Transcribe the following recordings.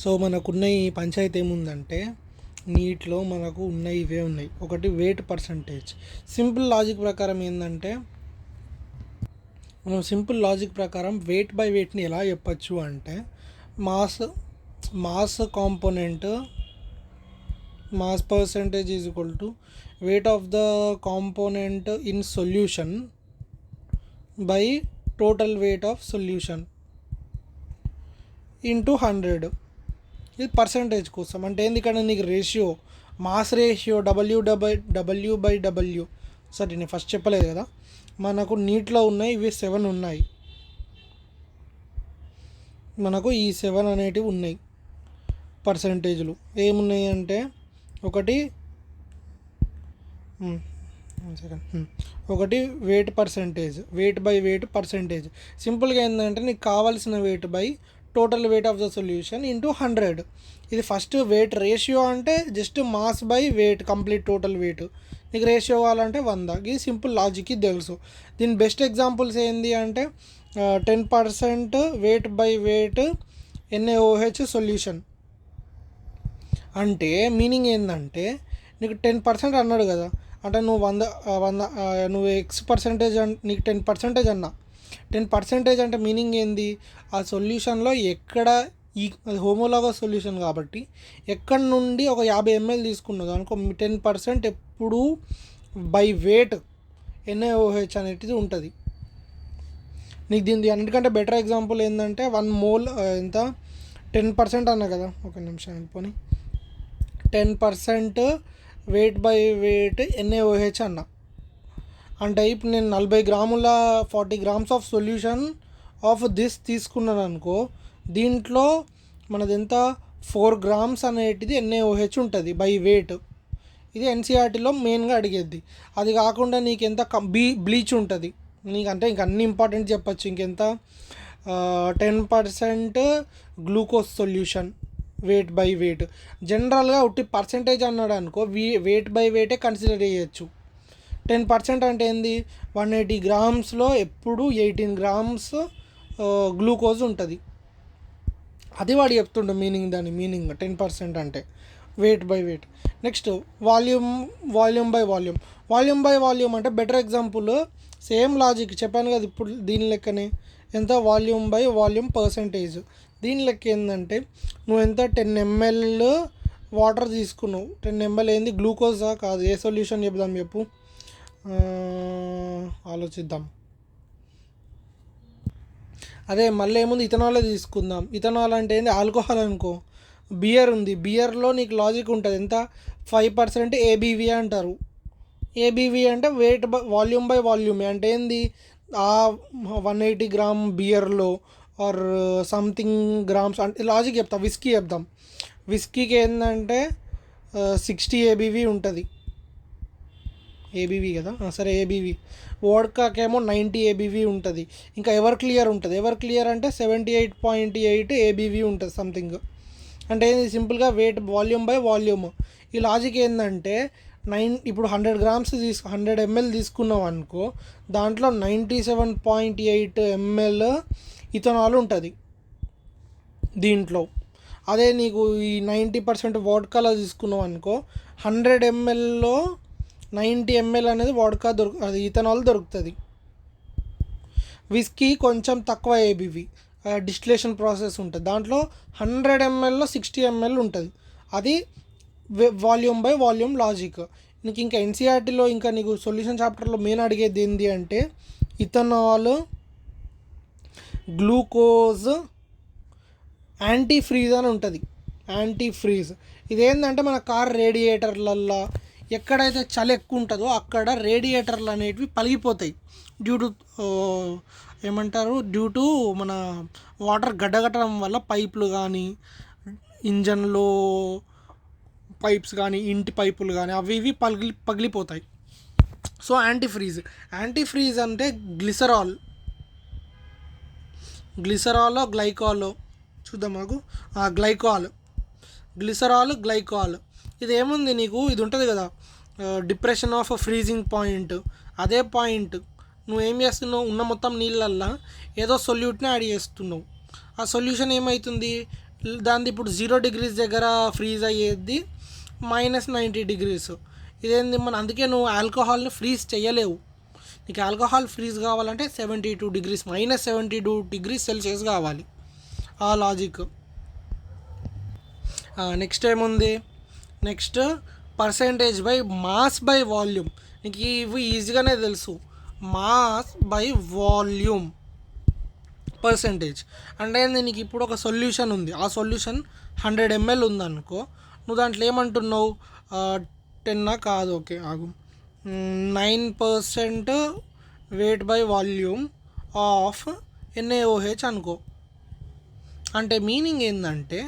So మనకున్న ఈ పంచాయతీ ఏముందంటే నీటిలో మనకు ఉన్నాయి ఇవే ఉన్నాయి. ఒకటి వెయిట్ పర్సంటేజ్. సింపుల్ లాజిక్ ప్రకారం ఏంటంటే మనం సింపుల్ లాజిక్ ప్రకారం వెయిట్ బై వెయిట్ని ఎలా చెప్పచ్చు అంటే mass component mass percentage is equal to weight of the component in solution by total weight of solution into 100. ఇది పర్సంటేజ్ కోసం అంటే ఏంది, ఇక్కడ నీకు రేషియో మాస్ రేషియో డబ్ల్యూ. సరే నేను ఫస్ట్ చెప్పలేదు కదా, మనకు నీటిలో ఉన్నాయి ఇవి 7 ఉన్నాయి, మనకు ఈ 7 అనేటివి ఉన్నాయి పర్సంటేజ్లు. ఏమున్నాయి అంటే ఒకటి weight percentage, weight by weight percentage. సింపుల్గా ఏంటంటే నీకు కావాల్సిన weight by total weight of the solution into 100. ఇది ఫస్ట్ వెయిట్ రేషియో అంటే just mass by weight complete total weight. నీకు రేషియో కావాలంటే 100. ఇది సింపుల్ లాజిక్, ఇది తెలుసు. దీని బెస్ట్ ఎగ్జాంపుల్స్ ఏంటి అంటే 10% wait by wait NaOH solution. అంటే మీనింగ్ ఏంటంటే నీకు 10% అన్నాడు కదా, అంటే నువ్వు 100 నువ్వు X పర్సంటేజ్ నీకు 10% అన్నా. 10% అంటే మీనింగ్ ఏంది, ఆ సొల్యూషన్లో ఎక్కడ అది హోమోలాగస్ సొల్యూషన్ కాబట్టి ఎక్కడి నుండి ఒక 50 ml తీసుకున్నది అనుకో 10% ఎప్పుడు బై వెయిట్ NaOH అనేది ఉంటుంది. నీకు దీని అన్నిటికంటే బెటర్ ఎగ్జాంపుల్ ఏంటంటే 1 mole ఎంత 10% అన్నా కదా, ఒక నిమిషం వెళ్ళిపోని 10% వెయిట్ బై వెయిట్ NaOH అన్న. అంటే ఇప్పుడు నేను 40 గ్రాముల 40 grams of solution of this తీసుకున్నాను అనుకో, దీంట్లో మనది ఎంత 4 grams అనేటిది NaOH ఉంటుంది బై వెయిట్. ఇది NCERTలో మెయిన్గా అడిగేది. అది కాకుండా నీకు ఎంత బ్లీచ్ ఉంటుంది నీకు, అంటే ఇంక అన్ని ఇంపార్టెంట్ చెప్పచ్చు. ఇంకెంత 10% glucose solution wait by wait. జనరల్గా ఉట్టి పర్సంటేజ్ అన్నాడు అనుకో వెయిట్ బై వెయిటే కన్సిడర్ చేయొచ్చు. 10% అంటే ఏంది 180 గ్రామ్స్లో ఎప్పుడు 18 grams గ్లూకోజ్ ఉంటుంది. అది వాడు చెప్తుండే మీనింగ్, దాని మీనింగ్ 10% అంటే wait by wait. Next volume by volume అంటే బెటర్ ఎగ్జాంపుల్. సేమ్ లాజిక్ చెప్పాను కదా ఇప్పుడు, దీని లెక్కనే ఎంత వాల్యూమ్ బై వాల్యూమ్ పర్సంటేజ్. దీని లెక్క ఏంటంటే నువ్వు ఎంత 10 ml వాటర్ తీసుకున్నావు, 10 ml ఏంది గ్లూకోజా కాదు, ఏ సొల్యూషన్ చెప్దాం చెప్పు, ఆలోచిద్దాం. అదే మళ్ళీ ఏముంది ఇథనాలే తీసుకుందాం. ఇథనాల్ అంటే ఏంది ఆల్కహాల్ అనుకో. బియర్ ఉంది, బియర్లో నీకు లాజిక్ ఉంటుంది ఎంత 5% ABV అంటారు. ABV అంటే వెయిట్ బై వాల్యూమ్ బై వాల్యూమే. అంటే ఏంది ఆ 180 గ్రామ్ బియర్లో ఆర్ సంథింగ్ గ్రామ్స్ అంటే లాజిక్ చెప్తా. విస్కీ చెప్దాం, విస్కీకి ఏంటంటే 60 ABV ఉంటుంది. ABV కదా, సరే ABV. వోడ్కాకేమో 90 ABV ఉంటుంది. ఇంకా ఎవర్ క్లియర్ ఉంటుంది, ఎవర్ క్లియర్ అంటే 78.8 ABV ఉంటుంది సంథింగ్. అంటే ఏంది సింపుల్గా వెయిట్ వాల్యూమ్ బై వాల్యూమ్. ఈ లాజిక్ ఏంటంటే ఇప్పుడు 100 grams 100 ml తీసుకున్నావు అనుకో, దాంట్లో 97.8 ml ఇథనాల్ ఉంటుంది దీంట్లో. అదే నీకు ఈ 90% వోడ్కాలో తీసుకున్నావు అనుకో, 100 mlలో 90 ml అనేది వోడ్కా అది ఇథనాల్ దొరుకుతుంది. విస్కీ కొంచెం తక్కువ ABV, డిస్టిలేషన్ ప్రాసెస్ ఉంటుంది, దాంట్లో 100 mlలో 60 ml ఉంటుంది. అది వాల్యూమ్ బై వాల్యూమ్ లాజిక్. నీకు ఇంకా NCERTలో ఇంకా నీకు సొల్యూషన్ చాప్టర్లో మెయిన్ అడిగేది ఏంటి అంటే ఇథనాల్, గ్లూకోజ్, యాంటీ ఫ్రీజ్ అని ఉంటుంది. యాంటీ ఫ్రీజ్ ఇదేంటంటే మన కార్ రేడియేటర్లల్లో ఎక్కడైతే చలి ఎక్కువ ఉంటుందో అక్కడ రేడియేటర్లు అనేటివి పలిగిపోతాయి డ్యూ టు మన వాటర్ గడ్డగట్టడం వల్ల. పైపులు కానీ ఇంజన్లో పైప్స్ కానీ ఇంటి పైపులు కానీ అవి ఇవి పగిలిపోతాయి. సో యాంటీ ఫ్రీజ్ అంటే గ్లైకాల్ చూద్దాం మాకు, గ్లైకాల్. ఇది ఏముంది నీకు, ఇది ఉంటుంది కదా డిప్రెషన్ ఆఫ్ ఫ్రీజింగ్ పాయింట్. అదే పాయింట్ నువ్వు ఏం చేస్తున్నావు, ఉన్న మొత్తం నీళ్ళల్లో ఏదో సొల్యూట్ని యాడ్ చేస్తున్నావు. ఆ సొల్యూషన్ ఏమవుతుంది, దానిది ఇప్పుడు 0 degrees దగ్గర ఫ్రీజ్ అయ్యేది -90 degrees. ఇదేంది మన, అందుకే నువ్వు ఆల్కహాల్ని ఫ్రీజ్ చేయలేవు. నీకు ఆల్కహాల్ ఫ్రీజ్ కావాలంటే 72 degrees -72 degrees కావాలి. ఆ లాజిక్. నెక్స్ట్ ఏముంది, next percentage by mass by volume. నీకు ఇవి ఈజీగానే తెలుసు. మాస్ బై వాల్యూమ్ పర్సెంటేజ్ అంటే నీకు ఇప్పుడు ఒక సొల్యూషన్ ఉంది, ఆ సొల్యూషన్ 100 ml ఉందనుకో, నువ్వు దాంట్లో ఏమంటున్నావు, 10 కాదు, ఓకే ఆగు, 9% wait by volume of NaOH అనుకో. అంటే మీనింగ్ ఏంటంటే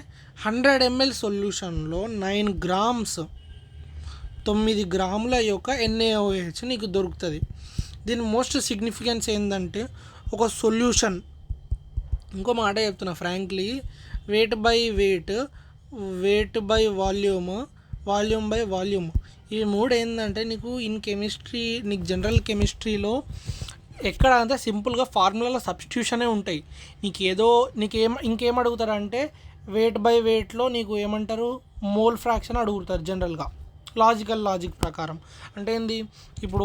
100 ml సొల్యూషన్లో 9 grams 9 గ్రాముల యొక్క NaOH నీకు దొరుకుతుంది. దీని మోస్ట్ సిగ్నిఫికెన్స్ ఏంటంటే ఒక సొల్యూషన్, ఇంకో మాట చెప్తున్నా frankly, wait by wait, wait by volume, volume by volume, ఈ మూడు ఏంటంటే నీకు ఇన్ కెమిస్ట్రీ, నీకు జనరల్ కెమిస్ట్రీలో ఎక్కడ అంతా సింపుల్గా ఫార్ములాల సబ్స్టిట్యూషనే ఉంటాయి. ఇంకేం అడుగుతారంటే వెయిట్ బై వెయిట్లో నీకు ఏమంటారు, మోల్ ఫ్రాక్షన్ అడుగుతారు జనరల్గా, లాజిక్ ప్రకారం. అంటే ఏంది, ఇప్పుడు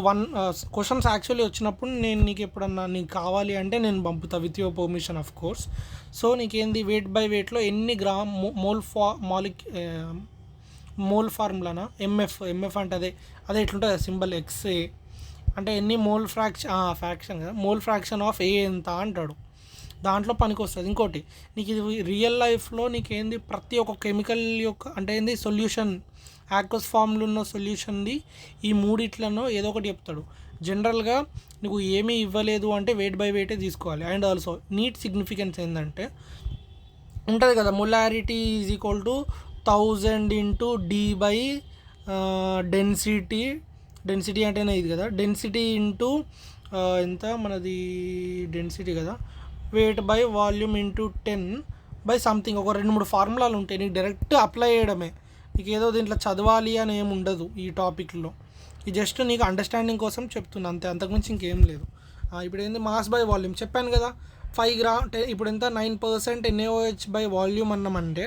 క్వశ్చన్స్ యాక్చువల్లీ వచ్చినప్పుడు నేను నీకు ఎప్పుడన్నా నీకు కావాలి అంటే నేను పంపుతా with your permission of course. So నీకేంది వెయిట్ బై వెయిట్లో ఎన్ని గ్రామ్ మోల్ ఫార్ములానా, ఎంఎఫ్ అంటే అదే ఎట్లుంటుంది సింబల్ XA అంటే ఎన్ని మోల్ ఫ్రాక్షన్ కదా, మోల్ ఫ్రాక్షన్ ఆఫ్ ఏ ఎంత అంటాడు, దాంట్లో పనికి వస్తుంది. ఇంకోటి నీకు ఇది రియల్ లైఫ్లో నీకేంది, ప్రతి ఒక్క కెమికల్ యొక్క అంటే ఏంది సొల్యూషన్, యాక్వస్ ఫామ్లో ఉన్న సొల్యూషన్ది ఈ మూడిట్లలో ఏదో ఒకటి చెప్తాడు. జనరల్గా నీకు ఏమీ ఇవ్వలేదు అంటే వెయిట్ బై వెయిటే తీసుకోవాలి. అండ్ ఆల్సో నీట్ సిగ్నిఫికెన్స్ ఏంటంటే ఉంటుంది కదా, molarity is equal to 1000 into D by density అంటేనే ఇది కదా, డెన్సిటీ ఇంటూ ఎంత మనది డెన్సిటీ కదా, weight by volume into 10 by something, ఒక 2-3 ఫార్ములాలు ఉంటాయి. నీకు డైరెక్ట్ అప్లై చేయడమే, నీకు ఏదో దీంట్లో చదవాలి అని ఏమి ఉండదు ఈ టాపిక్లో. ఇది జస్ట్ నీకు అండర్స్టాండింగ్ కోసం చెప్తున్నా అంతే, అంతకుమించి ఇంకేం లేదు. ఇప్పుడు ఏంది మాస్ బై వాల్యూమ్ చెప్పాను కదా, 5 గ్రామ్ ఇప్పుడు ఎంత 9% NaOH బై వాల్యూమ్ అన్నామంటే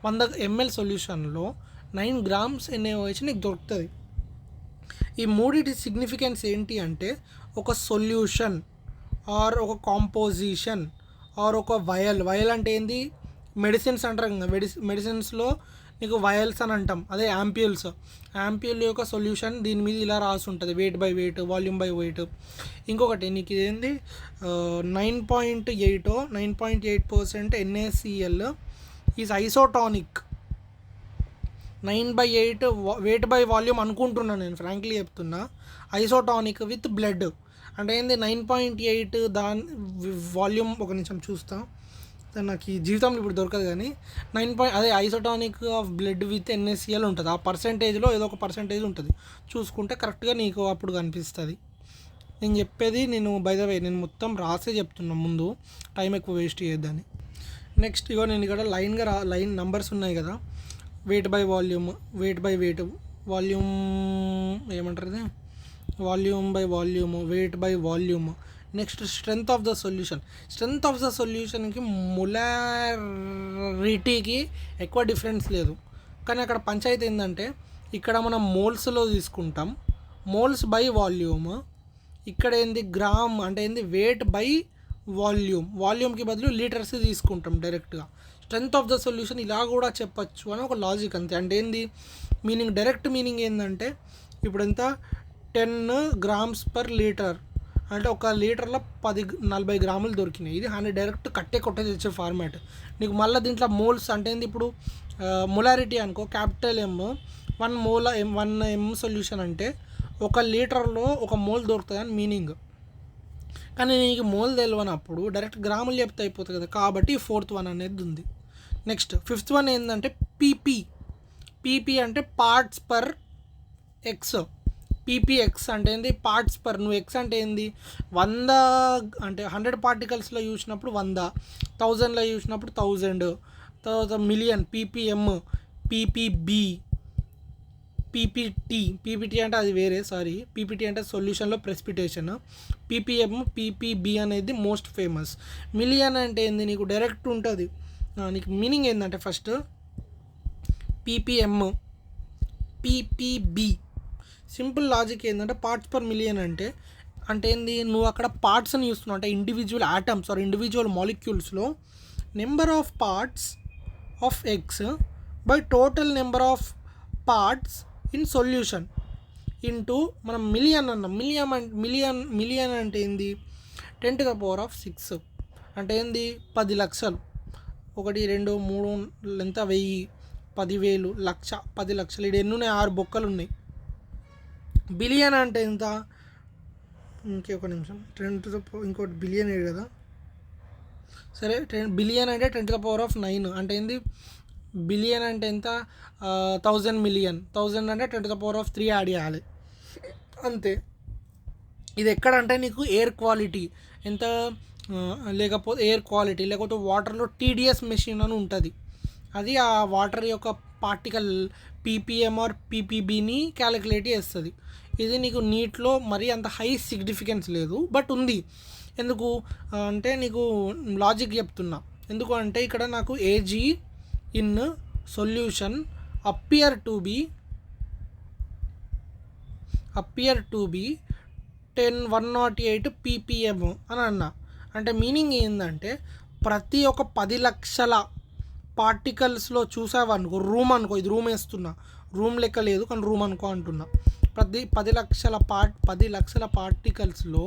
100 ml సొల్యూషన్లో 9 grams NaOH నీకు దొరుకుతుంది. ఈ మూడిటి సిగ్నిఫికెన్స్ ఏంటి అంటే ఒక సొల్యూషన్ ఆర్ ఒక కాంపోజిషన్ ఆర్ ఒక వయల్ అంటే ఏంది, మెడిసిన్స్ అంటారు కదా, మెడిసిన్స్లో నీకు వయల్స్ అని అంటాం, అదే యాంప్యూల్ యొక్క సొల్యూషన్ దీని మీద ఇలా రాసి ఉంటుంది, wait by weight, volume by weight. ఇంకొకటి నీకు ఇదేంది 9.8% NaCl is isotonic. 9/8 wait by volume అనుకుంటున్నాను నేను, ఫ్రాంక్లీ చెప్తున్నా, ఐసోటానిక్ విత్ బ్లడ్ అంటే ఏంది 9.8 దాని వాల్యూమ్, ఒక నిమిషం చూస్తా, నాకు ఈ జీవితంలో ఇప్పుడు దొరకదు కానీ 9 అదే isotonic of blood with NaCl ఉంటుంది. ఆ పర్సెంటేజ్లో ఏదో ఒక పర్సెంటేజ్ ఉంటుంది, చూసుకుంటే కరెక్ట్గా నీకు అప్పుడు కనిపిస్తుంది. నేను చెప్పేది బై ద వే నేను మొత్తం రాసే చెప్తున్నా, ముందు టైం ఎక్కువ వేస్ట్ చేయొద్దని. నెక్స్ట్ ఇగో నేను ఇక్కడ లైన్ నంబర్స్ ఉన్నాయి కదా, weight by volume, weight by weight, volume ఏమంటారు ఇది, volume by volume, weight by volume. Next strength of the సొల్యూషన్కి మొలారిటీకి ఎక్కువ డిఫరెన్స్ లేదు, కానీ అక్కడ పంచాయతీ ఏంటంటే ఇక్కడ మనం మోల్స్లో తీసుకుంటాం, మోల్స్ బై వాల్యూమ్. ఇక్కడ ఏంది గ్రామ్ అంటే ఏంది వెయిట్ బై వాల్యూమ్కి బదులు లీటర్స్ తీసుకుంటాం డైరెక్ట్గా. స్ట్రెంగ్త్ ఆఫ్ ద సొల్యూషన్ ఇలా కూడా చెప్పచ్చు అని ఒక లాజిక్ అంతే. అంటే ఏంది మీనింగ్, డైరెక్ట్ మీనింగ్ ఏంటంటే ఇప్పుడు ఎంత 10 grams per liter అంటే ఒక లీటర్లో 40 గ్రాములు దొరికినాయి. ఇది 100 డైరెక్ట్ కొట్టే తెచ్చే ఫార్మాట్. నీకు మళ్ళీ దీంట్లో మోల్స్ అంటే ఏంది, ఇప్పుడు మొలారిటీ అనుకో, క్యాపిటల్ M 1 m సొల్యూషన్ అంటే 1 లీటర్లో 1 మోల్ దొరుకుతుంది అని మీనింగ్. కానీ నీకు మోల్ తెలియనప్పుడు డైరెక్ట్ గ్రాములు చెప్తే అయిపోతుంది కదా, కాబట్టి 4th one అనేది ఉంది. నెక్స్ట్ 5th one ఏంటంటే పీపీ అంటే పార్ట్స్ పర్ ఎక్స్. పీపీఎక్స్ అంటే ఏంది, పార్ట్స్ పర్. నువ్వు ఎక్స్ అంటే ఏంది, 100 అంటే 100 పార్టికల్స్లో చూసినప్పుడు 100, 1000లో చూసినప్పుడు 1000, తర్వాత మిలియన్, పీపీఎం, పీపీబీ, పీపీటీ అంటే అది వేరే, సారీ. పీపీటీ అంటే సొల్యూషన్లో ప్రెసిపిటేషన్. పీపీఎం, పీపీబీ అనేది మోస్ట్ ఫేమస్. మిలియన్ అంటే ఏంది, నీకు డైరెక్ట్ ఉంటుంది. నీకు మీనింగ్ ఏంటంటే first PPM, PPB simple logic ఏంటంటే పార్ట్స్ పర్ మిలియన్ అంటే ఏంది, నువ్వు అక్కడ పార్ట్స్ని చూస్తున్నావు అంటే ఇండివిజువల్ ఆటమ్స్ ఆర్ ఇండివిజువల్ మాలిక్యూల్స్లో number of parts of X by total number of parts in solution into మనం మిలియన్ అన్నాం. మిలియన్ అంటే ఏంది, 10⁶ అంటే ఏంది 10 లక్షలు. 1 2 3 ఎంత 1000, 10,000, లక్ష, 10 లక్షలు. ఇది ఎన్ని ఉన్నాయి, 6 బొక్కలు ఉన్నాయి. బిలియన్ అంటే ఎంత, ఇంకొక నిమిషం, 10 ఇంకోటి బిలియన్ ఏడు కదా, సరే. బిలియన్ అంటే 10⁹ అంటే ఏంది, బిలియన్ అంటే ఎంత, 1000 మిలియన్. 1000 అంటే 10⁻³ యాడ్ చేయాలి, అంతే. ఇది ఎక్కడంటే నీకు ఎయిర్ క్వాలిటీ ఎంత, లేకపోతే ఎయిర్ క్వాలిటీ లేకపోతే వాటర్లో టీడీఎస్ మెషిన్ అని ఉంటుంది. అది ఆ వాటర్ యొక్క పార్టికల్ పీపీఎం ఆర్ పీపీబీని క్యాలిక్యులేట్ చేస్తుంది. ఇది నీకు నీట్లో మరీ అంత హై సిగ్నిఫికెన్స్ లేదు, బట్ ఉంది. ఎందుకు అంటే నీకు లాజిక్ చెప్తున్నా. ఎందుకు అంటే ఇక్కడ నాకు AG in solution appear to be 108 ppm అని అన్నా. అంటే మీనింగ్ ఏంటంటే ప్రతి ఒక్క 10 లక్షల పార్టికల్స్లో చూసావనుకో, రూమ్ అనుకో, ఇది రూమ్ వేస్తున్నా, రూమ్ లెక్క లేదు కానీ రూమ్ అనుకో అంటున్నా. ప్రతి 10 లక్షల పార్టికల్స్లో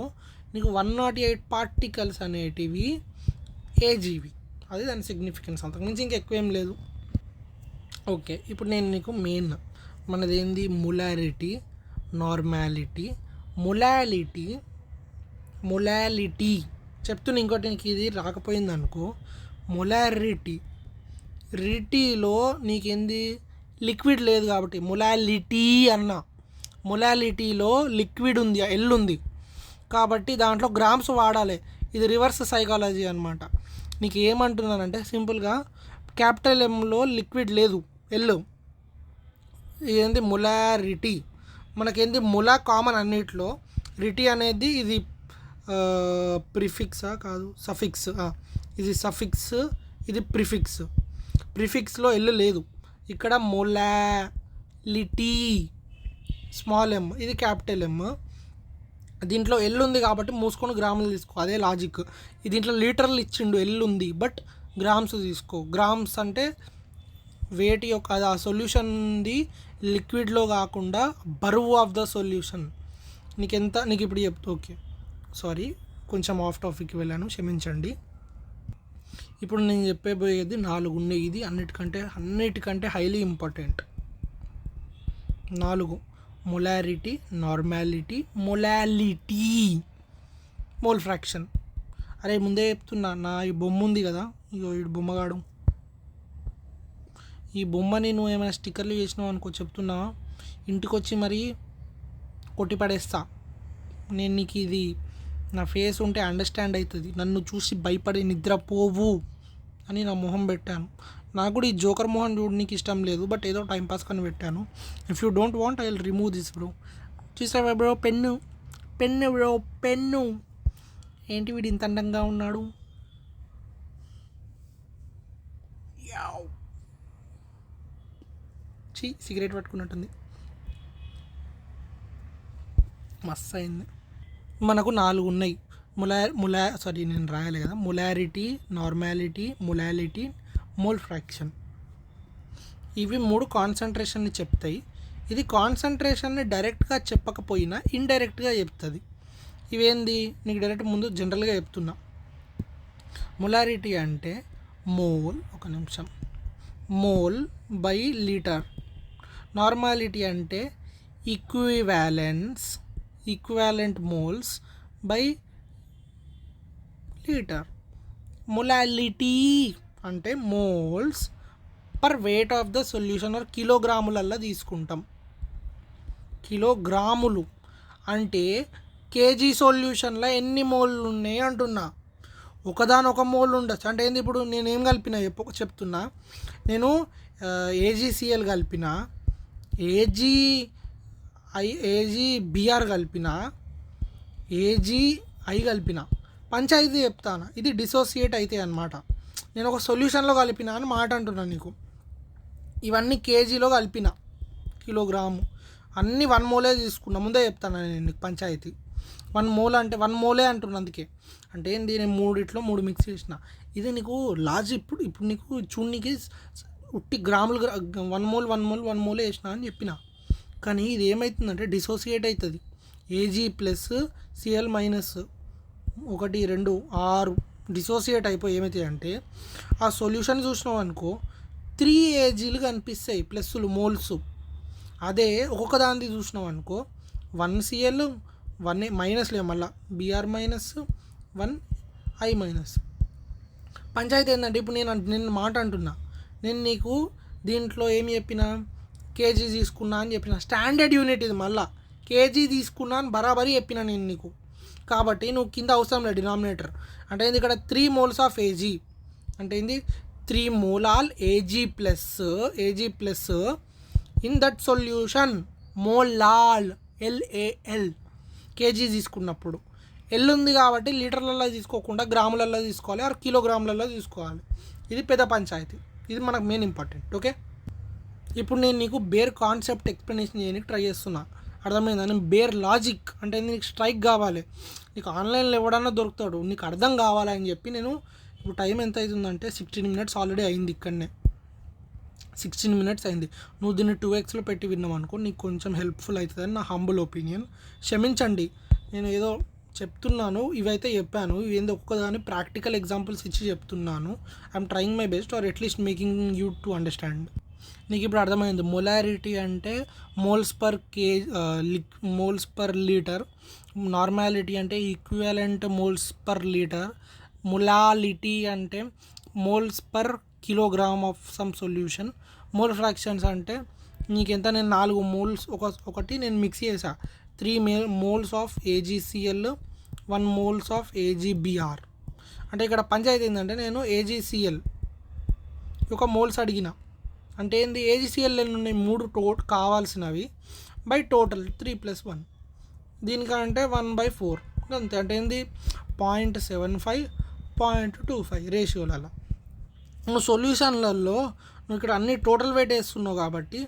నీకు 108 పార్టికల్స్ అనేటివి ఏజీవి. అది దాని సిగ్నిఫికెన్స్, అంతకుమించి ఇంకెక్కువ ఏం లేదు. ఓకే, ఇప్పుడు నేను నీకు మెయిన్ మనది ఏంది, మొలారిటీ, నార్మాలిటీ, మొలాలిటీ చెప్తున్నా. ఇంకోటి నీకు ఇది రాకపోయింది అనుకో, మొలారిటీలో నీకేంది లిక్విడ్ లేదు కాబట్టి మొలాలిటీ అన్నా. మొలాలిటీలో లిక్విడ్ ఉంది, ఎల్ ఉంది కాబట్టి దాంట్లో గ్రామ్స్ వాడాలి. ఇది రివర్స్ సైకాలజీ అనమాట. నీకు ఏమంటున్నానంటే సింపుల్గా క్యాపిటల్ ఎంలో లిక్విడ్ లేదు, ఎల్. ఇదేంటి మొలారిటీ. మనకేంది మొలా కామన్ అన్నిట్లో, రిటీ అనేది ఇది ప్రిఫిక్సా కాదు సఫిక్స్, ఇది సఫిక్స్, ఇది ప్రిఫిక్స్లో ఎల్ లేదు. ఇక్కడ మొలాలిటీ స్మాల్ ఎమ్, ఇది క్యాపిటల్ ఎమ్. దీంట్లో ఎల్ ఉంది కాబట్టి మూసుకొని గ్రాములు తీసుకో, అదే లాజిక్. దీంట్లో లీటర్లు ఇచ్చిండు, ఎల్ ఉంది బట్ గ్రామ్స్ తీసుకో. గ్రామ్స్ అంటే వెయిట్ యొక్క, అది ఆ సొల్యూషన్ది లిక్విడ్లో కాకుండా బరువు ఆఫ్ ద సొల్యూషన్. నీకు ఇప్పుడు చెప్తా. ఓకే, సారీ, కొంచెం ఆఫ్ టాపిక్కి వెళ్ళాను, క్షమించండి. ఇప్పుడు నేను చెప్పబోయేది 4 ఉన్నాయి. ఇది అన్నిటికంటే highly important. 4: molarity, normality, molality, mole fraction. అరే ముందే చెప్తున్నా, ఈ బొమ్మ ఉంది కదా, ఇగో ఈ బొమ్మగాడు, ఈ బొమ్మని నువ్వు ఏమైనా స్టిక్కర్లు చేసినావు అనుకో, చెప్తున్నా, ఇంటికి వచ్చి మరీ కొట్టి పడేస్తా. నేను నీకు ఇది నా ఫేస్ ఉంటే అండర్స్టాండ్ అవుతుంది. నన్ను చూసి భయపడి నిద్రపోవు అని నా మొహం పెట్టాను. నాకు కూడా ఈ జోకర్ మొహం చూడడానికి ఇష్టం లేదు, బట్ ఏదో టైంపాస్ కానీ పెట్టాను. If you don't want I will remove this bro. చూసావా బ్రో, పెన్ను బ్రో, పెన్ను. ఏంటి వీడు ఇంత అందంగా ఉన్నాడు. సిగరెట్ పట్టుకున్నట్టుంది, మస్తు అయింది. మనకు 4 ఉన్నాయి. నేను రాయాలి కదా, molarity, normality, molality, mole fraction. ఇవి 3 కాన్సన్ట్రేషన్ని చెప్తాయి. ఇది కాన్సన్ట్రేషన్ని డైరెక్ట్గా చెప్పకపోయినా ఇండైరెక్ట్గా చెప్తుంది. ఇవేంది నీకు డైరెక్ట్ ముందు జనరల్గా చెప్తున్నా. మొలారిటీ అంటే మోల్, ఒక నిమిషం, మోల్ బై లీటర్. నార్మాలిటీ అంటే equivalent moles by litre. Molality అంటే moles per weight of the solution or కిలోగ్రాములల్లో తీసుకుంటాం. కిలోగ్రాములు అంటే కేజీ సొల్యూషన్లో ఎన్ని మోల్ ఉన్నాయి అంటున్నా. ఒకదానొక మోల్ ఉండొచ్చు. అంటే ఏంది, ఇప్పుడు నేనేం కలిపినా చెప్తున్నా. నేను ఏజీసీఎల్ కలిపిన, ఏజీ ఏజీ బీఆర్ కలిపిన ఏజీ ఐ కలిపిన పంచాయతీ చెప్తాను, ఇది డిసోసియేట్ అయితే అనమాట. నేను ఒక సొల్యూషన్లో కలిపిన అని మాట అంటున్నాను నీకు. ఇవన్నీ కేజీలో కలిపిన, కిలోగ్రాము అన్నీ 1 మోలే తీసుకున్నా. ముందే చెప్తాను నేను నీకు పంచాయతీ. 1 మోల్ అంటే 1 మోలే అంటున్నా. అందుకే అంటే ఏంది, నేను 3 మిక్స్ చేసిన. ఇది నీకు లాజిక్. ఇప్పుడు నీకు చూడనికి ఉట్టి గ్రాములు 1 మోల్ వేసిన అని చెప్పిన. కానీ ఇది ఏమవుతుందంటే డిసోసియేట్ అవుతుంది. AG plus CL minus 1 2 6 dissociate అయిపోయి ఏమవుతాయి అంటే ఆ సొల్యూషన్ చూసినావు అనుకో 3 ఏజీలు కనిపిస్తాయి ప్లస్లు మోల్స్. అదే ఒక్కొక్క దాన్ని చూసినావు అనుకో 1 సిఎల్ 1 మైనస్లే, మళ్ళీ బిఆర్ మైనస్ 1 ఐ మైనస్. పంచాయతీ ఏంటంటే ఇప్పుడు నేను మాట అంటున్నా, నేను నీకు దీంట్లో ఏం చెప్పినా కేజీ తీసుకున్నా అని చెప్పిన. స్టాండర్డ్ యూనిట్ ఇది, మళ్ళీ కేజీ తీసుకున్నా అని బరాబరి చెప్పిన నేను నీకు. కాబట్టి నువ్వు కింద అవసరం లేదు డినామినేటర్. అంటే ఏంది ఇక్కడ 3 మోల్స్ ఆఫ్ ఏజీ అంటే ఏంది 3 molal AG plus in that solution molal LAL. KG తీసుకున్నప్పుడు ఎల్ ఉంది కాబట్టి లీటర్లలో తీసుకోకుండా గ్రాములలో తీసుకోవాలి, ఆర్ కిలోగ్రాములలో తీసుకోవాలి. ఇది పెద్ద పంచాయతీ, ఇది మనకు మెయిన్ ఇంపార్టెంట్. ఓకే, ఇప్పుడు నేను నీకు బేర్ కాన్సెప్ట్ ఎక్స్ప్లెనేషన్ చేయడానికి ట్రై చేస్తున్నా. అర్థమైందా? నేను బేర్ లాజిక్ అంటే నీకు స్ట్రైక్ కావాలి. నీకు ఆన్లైన్లో ఎవడన్నా దొరుకుతాడు, నీకు అర్థం కావాలని చెప్పి నేను ఇప్పుడు టైం ఎంత అవుతుందంటే 16 minutes ఆల్రెడీ అయింది. ఇక్కడనే 16 minutes అయింది. నువ్వు దీన్ని 2xలో పెట్టి విన్నావు అనుకో నీకు కొంచెం హెల్ప్ఫుల్ అవుతుందని నా హంబుల్ ఒపీనియన్. క్షమించండి, నేను ఏదో చెప్తున్నాను, ఇవైతే చెప్పాను, ఇవి ఏందో ఒక్కదాని ప్రాక్టికల్ ఎగ్జాంపుల్స్ ఇచ్చి చెప్తున్నాను. I'm trying my best or at least making you to understand. నీకు ఇప్పుడు అర్థమైంది మొలారిటీ అంటే మోల్స్ పర్ లీటర్, నార్మాలిటీ అంటే equivalent moles per litre, molality అంటే moles per kilogram of some solution, mole fractions అంటే నీకెంత, నేను 4 మోల్స్ ఒకటి నేను మిక్స్ చేసా, 3 moles of AgCl 1 moles of AgBr. అంటే ఇక్కడ పంచాయతీ ఏంటంటే నేను ఏజీసీఎల్ ఒక మోల్స్ అడిగిన. అంటే ఏంది ఏజీసీఎల్ ఉన్నాయి 3 కావాల్సినవి బై టోటల్ 3 + 1, దీనికంటే 1/4 అంతే. అంటే ఏంది 0.75 0.25 రేషియోలలో. నువ్వు సొల్యూషన్లలో నువ్వు ఇక్కడ అన్ని టోటల్ వెయిట్ వేస్తున్నావు కాబట్టి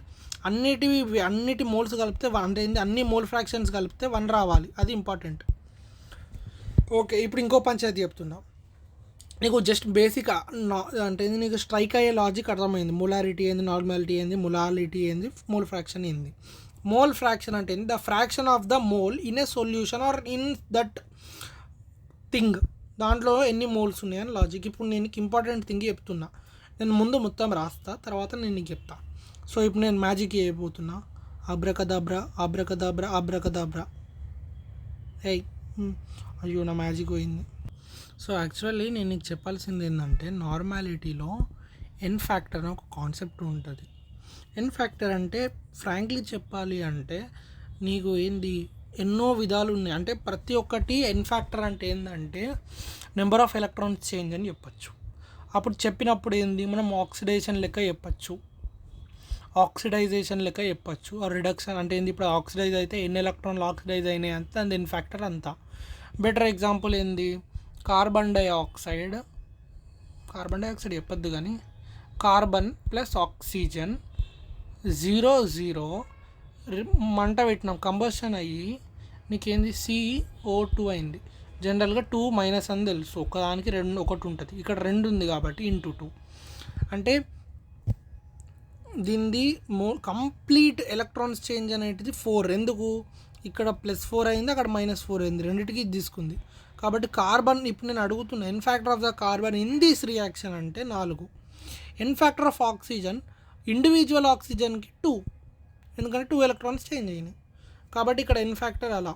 అన్నిటి మోల్స్ కలిపితే అంటే ఏంది అన్ని మోల్ ఫ్రాక్షన్స్ కలిపితే 1 రావాలి, అది ఇంపార్టెంట్. ఓకే, ఇప్పుడు ఇంకో పంచాయతీ చెప్తున్నా నీకు. జస్ట్ బేసిక్ అంటే నీకు స్ట్రైక్ అయ్యే లాజిక్ అర్థమైంది. మొలారిటీ ఏంది, నార్మాలిటీ ఏంది, మొలాలిటీ ఏంది, మోల్ ఫ్రాక్షన్ ఏంది. మోల్ ఫ్రాక్షన్ అంటే ఏంది, the fraction of the mole in a solution or in that thing, దాంట్లో ఎన్ని మోల్స్ ఉన్నాయని లాజిక్. ఇప్పుడు నేను ఇంపార్టెంట్ థింగ్ చెప్తున్నా, నేను ముందు మొత్తం రాస్తా, తర్వాత నేను నీకు చెప్తా. సో ఇప్పుడు నేను మ్యాజిక్ చేయబోతున్నా. అబ్రకదాబ్రా అబ్రకదాబ్రా అబ్రకదాబ్రా. ఏయ్ అయ్యో నా మ్యాజిక్ పోయింది. సో యాక్చువల్లీ నేను నీకు చెప్పాల్సింది ఏంటంటే నార్మాలిటీలో ఎన్ ఫ్యాక్టర్ అని ఒక కాన్సెప్ట్ ఉంటుంది. ఎన్ ఫ్యాక్టర్ అంటే ఫ్రాంక్లీ చెప్పాలి అంటే నీకు ఏంది ఎన్నో విధాలు ఉన్నాయి. అంటే ప్రతి ఒక్కటి ఎన్ ఫ్యాక్టర్ అంటే ఏంటంటే నెంబర్ ఆఫ్ ఎలక్ట్రాన్స్ చేంజ్ అని చెప్పచ్చు. అప్పుడు చెప్పినప్పుడు ఏంది మనం ఆక్సిడేషన్ లెక్క చెప్పచ్చు, ఆక్సిడైజేషన్ లెక్క చెప్పచ్చు. రిడక్షన్ అంటే ఏంది, ఇప్పుడు ఆక్సిడైజ్ అయితే ఎన్ని ఎలక్ట్రాన్లు ఆక్సిడైజ్ అయినాయి అంతా అది ఎన్ ఫ్యాక్టర్ అంతా. బెటర్ ఎగ్జాంపుల్ ఏంది, కార్బన్ డైఆక్సైడ్ చెప్పొద్దు కానీ కార్బన్ ప్లస్ ఆక్సిజన్ 0 మంట పెట్టినాం, కంబషన్ అయ్యి నీకేంది CO2 అయింది. జనరల్గా 2- అని తెలుసు, ఒకదానికి 1 ఉంటుంది, ఇక్కడ 2 ఉంది కాబట్టి × 2. అంటే దీనిది కంప్లీట్ ఎలక్ట్రాన్స్ చేంజ్ అనేటిది 4. ఎందుకు, ఇక్కడ +4 అయింది, అక్కడ -4 అయింది, రెండింటికి తీసుకుంది. కాబట్టి కార్బన్ ఇప్పుడు నేను అడుగుతున్నా n factor of the carbon in this reaction అంటే 4. N factor of oxygen individual ఆక్సిజన్కి 2, ఎందుకంటే 2 ఎలక్ట్రాన్స్ చేంజ్ అయినాయి. కాబట్టి ఇక్కడ ఎన్ ఫ్యాక్టర్ అలా.